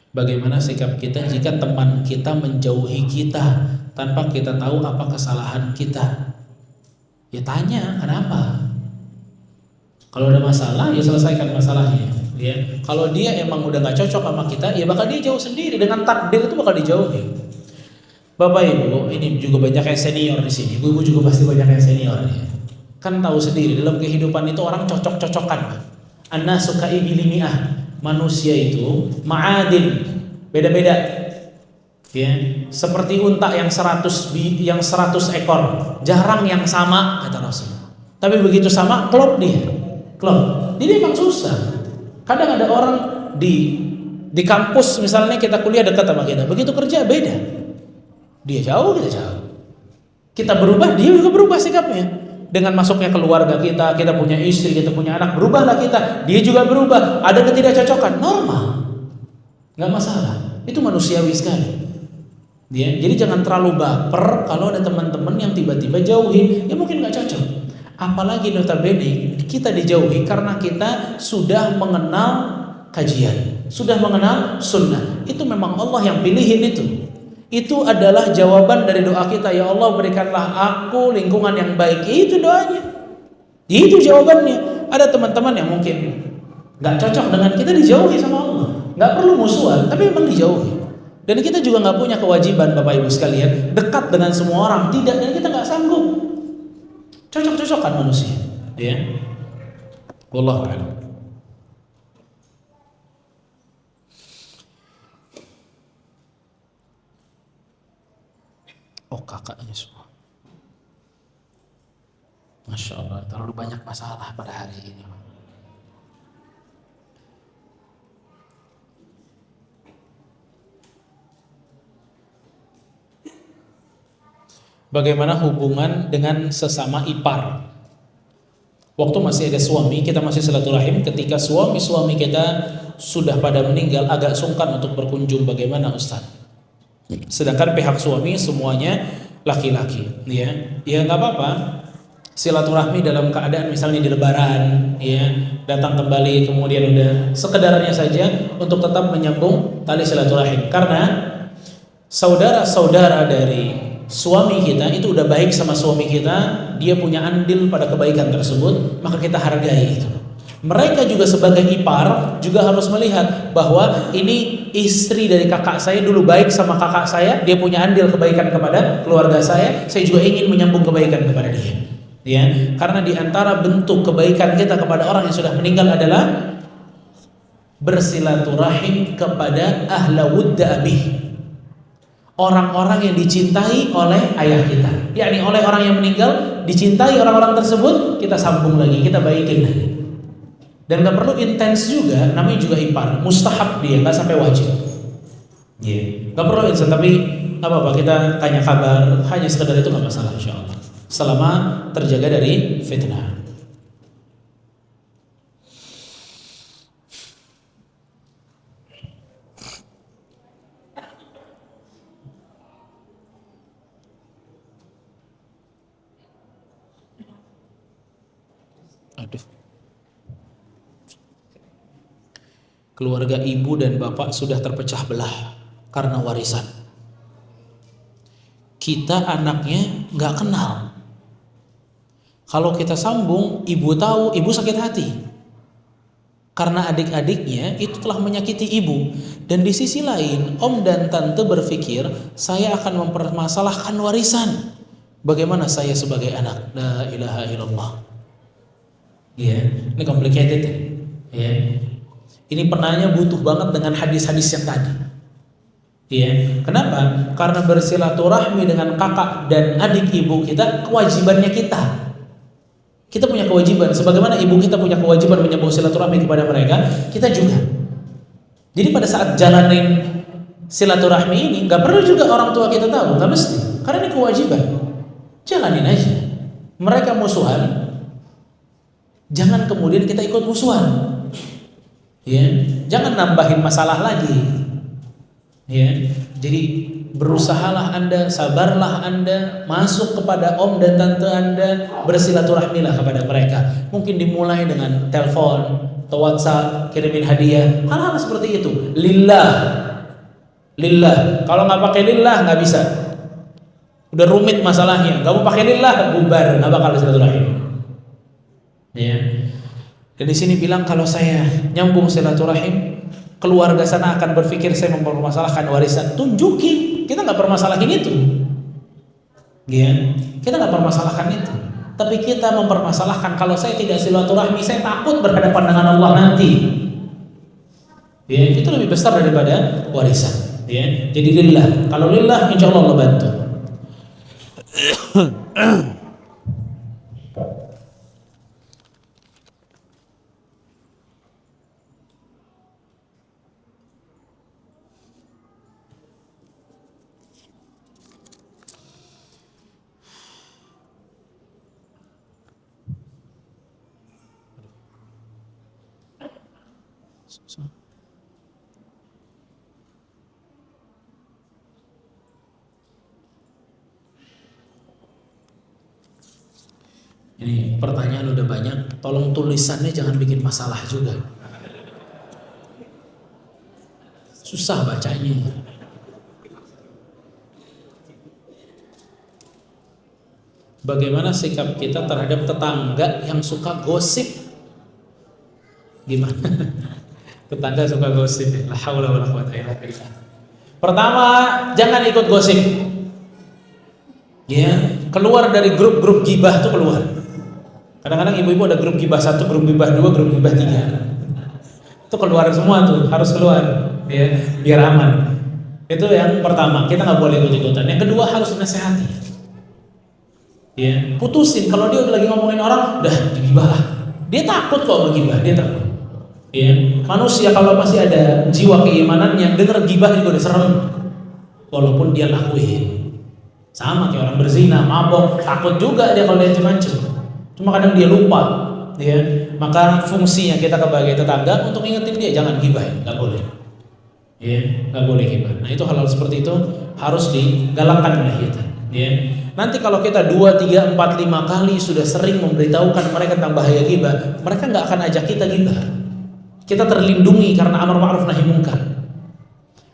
Bagaimana sikap kita jika teman kita menjauhi kita tanpa kita tahu apa kesalahan kita? Ya tanya, kenapa? Kalau ada masalah, ya selesaikan masalahnya. Ya, kalau dia emang udah gak cocok sama kita, ya bakal dia jauh sendiri. Dengan takdir itu bakal dijauhi. Bapak Ibu, ini juga banyak yang senior di sini. Ibu juga pasti banyak yang senior. Ya. Kan tahu sendiri dalam kehidupan itu orang cocok-cocokan. An-nasu ka'ibili mi'ah. Manusia itu ma'adin, beda-beda. Ya, seperti unta yang 100 ekor, jarang yang sama kata Rasul. Tapi begitu sama, klop dia. Klop. Jadi emang susah. Kadang ada orang di kampus misalnya kita kuliah dekat sama kita, begitu kerja beda. Dia jauh, kita jauh. Kita berubah, dia juga berubah sikapnya. Dengan masuknya keluarga kita punya istri, kita punya anak, berubahlah kita. Dia juga berubah. Ada ketidakcocokan, normal, nggak masalah. Itu manusiawi sekali. Jadi jangan terlalu baper kalau ada teman-teman yang tiba-tiba jauhin, ya mungkin nggak cocok. Apalagi notabene kita dijauhi karena kita sudah mengenal kajian, sudah mengenal sunnah. Itu memang Allah yang pilihin itu. Itu adalah jawaban dari doa kita, ya Allah berikanlah aku lingkungan yang baik. Itu doanya, itu jawabannya. Ada teman-teman yang mungkin nggak cocok dengan kita, dijauhi sama Allah. Nggak perlu musuhan, tapi memang dijauhi. Dan kita juga nggak punya kewajiban Bapak Ibu sekalian dekat dengan semua orang, tidak, dan kita nggak sanggup. Cocok-cocokan manusia, ya. Wallahu a'lam. Oh kakaknya semua. Masya Allah, terlalu banyak masalah pada hari ini. Bagaimana hubungan dengan sesama ipar? Waktu masih ada suami, kita masih silaturahim. Ketika suami-suami kita sudah pada meninggal, agak sungkan untuk berkunjung. Bagaimana Ustaz? Sedangkan pihak suami semuanya laki-laki, ya nggak apa-apa. Silaturahmi dalam keadaan misalnya di Lebaran, ya datang kembali, kemudian udah sekedarnya saja untuk tetap menyambung tali silaturahim. Karena saudara-saudara dari suami kita itu udah baik sama suami kita, dia punya andil pada kebaikan tersebut, maka kita hargai itu. Mereka juga sebagai ipar juga harus melihat bahwa ini istri dari kakak saya dulu baik sama kakak saya, dia punya andil kebaikan kepada keluarga saya juga ingin menyambung kebaikan kepada dia. Ya, karena di antara bentuk kebaikan kita kepada orang yang sudah meninggal adalah bersilaturahim kepada ahla wudda abih. Orang-orang yang dicintai oleh ayah kita, yakni oleh orang yang meninggal, dicintai orang-orang tersebut, kita sambung lagi, kita baikin lagi. Dan gak perlu intens juga, namanya juga ipar, mustahab dia, gak sampai wajib. Gak perlu intens, tapi gak apa-apa, kita tanya kabar, hanya sekedar itu gak masalah insyaallah, selama terjaga dari fitnah. Keluarga ibu dan bapak sudah terpecah belah karena warisan. Kita anaknya nggak kenal. Kalau kita sambung, ibu tahu, ibu sakit hati. Karena adik-adiknya itu telah menyakiti ibu. Dan di sisi lain, om dan tante berpikir, saya akan mempermasalahkan warisan. Bagaimana saya sebagai anak? La ilaha illallah. Ini complicated. Ini penanya butuh banget dengan hadis-hadis yang tadi. Kenapa? Karena bersilaturahmi dengan kakak dan adik ibu kita kewajibannya kita. Kita punya kewajiban, sebagaimana ibu kita punya kewajiban menyambung silaturahmi kepada mereka, kita juga. Jadi pada saat jalanin silaturahmi ini, nggak perlu juga orang tua kita tahu, nggak mesti, karena ini kewajiban. Jalanin aja. Mereka musuhan, jangan kemudian kita ikut musuhan. Jangan nambahin masalah lagi. Jadi berusahalah Anda, sabarlah Anda, masuk kepada om dan tante Anda, bersilaturahmilah kepada mereka. Mungkin dimulai dengan telepon atau WhatsApp, kirimin hadiah, hal-hal seperti itu. Lillah. Kalau nggak pakai lillah nggak bisa. Udah rumit masalahnya. Nggak mau pakai lillah, bubar, nggak bakal silaturahim. Dan di sini bilang kalau saya nyambung silaturahim, keluarga sana akan berpikir saya mempermasalahkan warisan. Tunjukin, kita nggak permasalahin itu. Kita nggak permasalahkan itu. Tapi kita mempermasalahkan kalau saya tidak silaturahmi, saya takut berhadapan dengan Allah nanti. Itu lebih besar daripada warisan. Jadi lillah. Kalau lillah, insya Allah bantu. Ini pertanyaan udah banyak, tolong tulisannya jangan bikin masalah juga. Susah bacanya. Bagaimana sikap kita terhadap tetangga yang suka gosip? Gimana? Tetangga suka gosip. La haula wala quwwata illa billah. Pertama, jangan ikut gosip. Keluar dari grup-grup gibah tuh keluar. Kadang-kadang ibu-ibu ada grup gibah 1, grup gibah 2, grup gibah 3. Itu keluar semua tuh, harus keluar, biar aman. Itu yang pertama, kita nggak boleh ikut-ikutan. Yang kedua, harus nasihati. Putusin. Kalau dia lagi ngomongin orang, udah gibah. Dia takut kok menggibah, dia takut. Manusia kalau masih ada jiwa keimanannya, denger gibah juga udah serem, walaupun dia lakuin. Sama kayak orang berzina, mabok, takut juga dia kalau diancam-ancam. Cuma kadang dia lupa, ya. Maka fungsinya kita sebagai tetangga untuk ingetin dia jangan gibah, nggak boleh. Ya, nggak boleh gibah. Nah itu hal-hal seperti itu harus digalakkan oleh kita. Ya. Nanti kalau kita 2, 3, 4, 5 kali sudah sering memberitahukan mereka tentang bahaya gibah, mereka nggak akan ajak kita gibah. Kita terlindungi karena amar ma'ruf nahi munkar.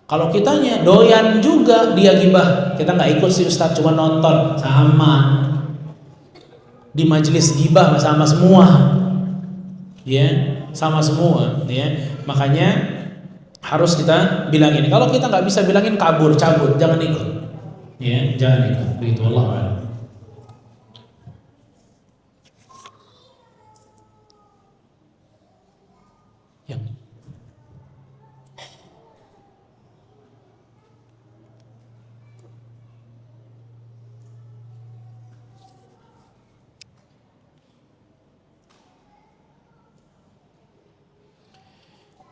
Kalau kitanya doyan juga dia gibah, kita nggak ikut si ustadz, cuma nonton, sama. Di majelis gibah sama semua, ya, sama semua, ya. Makanya harus kita bilangin. Kalau kita nggak bisa bilangin, kabur, cabut, jangan ikut, ya, jangan ikut. Begitu, Allah a'lam. Ya.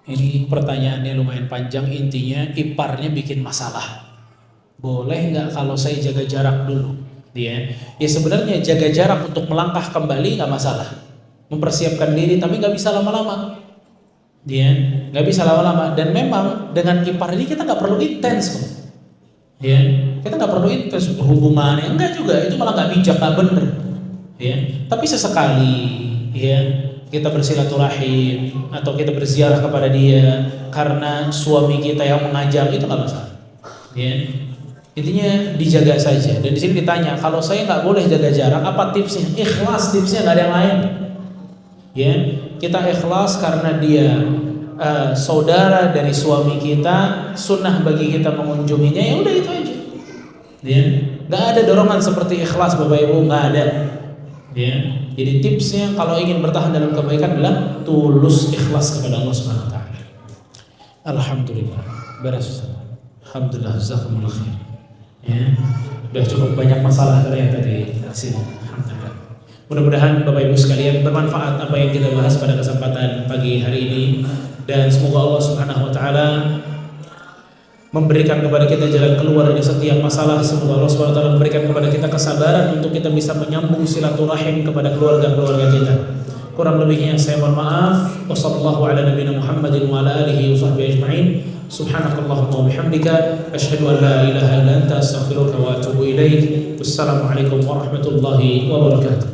Ini pertanyaannya lumayan panjang, intinya iparnya bikin masalah. Boleh nggak kalau saya jaga jarak dulu? Ya sebenarnya jaga jarak untuk melangkah kembali nggak masalah. Mempersiapkan diri, tapi nggak bisa lama-lama. Ya, nggak bisa lama-lama. Dan memang dengan ipar ini kita nggak perlu intens kok. Ya, kita nggak perlu intens berhubungannya. Enggak juga, itu malah nggak bijak, nggak bener. Ya, tapi sesekali, ya, kita bersilaturahim atau kita berziarah kepada dia karena suami kita yang mengajak, itu nggak masalah. Ya, intinya dijaga saja. Dan di sini ditanya, kalau saya nggak boleh jaga jarak, apa tipsnya? Ikhlas tipsnya, nggak ada yang lain. Ya, kita ikhlas karena dia saudara dari suami kita, sunnah bagi kita mengunjunginya, ya udah itu aja. Ya, nggak ada dorongan seperti ikhlas Bapak Ibu, nggak ada. Ya, jadi tipsnya kalau ingin bertahan dalam kebaikan adalah tulus ikhlas kepada Allah Subhanahu Wa Taala. Alhamdulillah, beres. Alhamdulillah, jazakumullah khair. Ya, sudah cukup banyak masalah ternyata di sini. Alhamdulillah. Mudah-mudahan Bapak Ibu sekalian bermanfaat apa yang kita bahas pada kesempatan pagi hari ini, dan semoga Allah Subhanahu Wa Taala memberikan kepada kita jalan keluar dari setiap masalah. Semoga Allah Subhanahu Wa Taala memberikan kepada kita kesabaran untuk kita bisa menyambung silaturahim kepada keluarga-keluarga kita. Kurang lebihnya saya mohon maaf. Wassallallahu ala nabiyina Muhammadin wa ala alihi wa sahbihi ajma'in. Subhanakallahumma wa bihamdika asyhadu an la ilaha illa anta astaghfiruka wa atubu ilaik. Wassalamualaikum warahmatullahi wabarakatuh.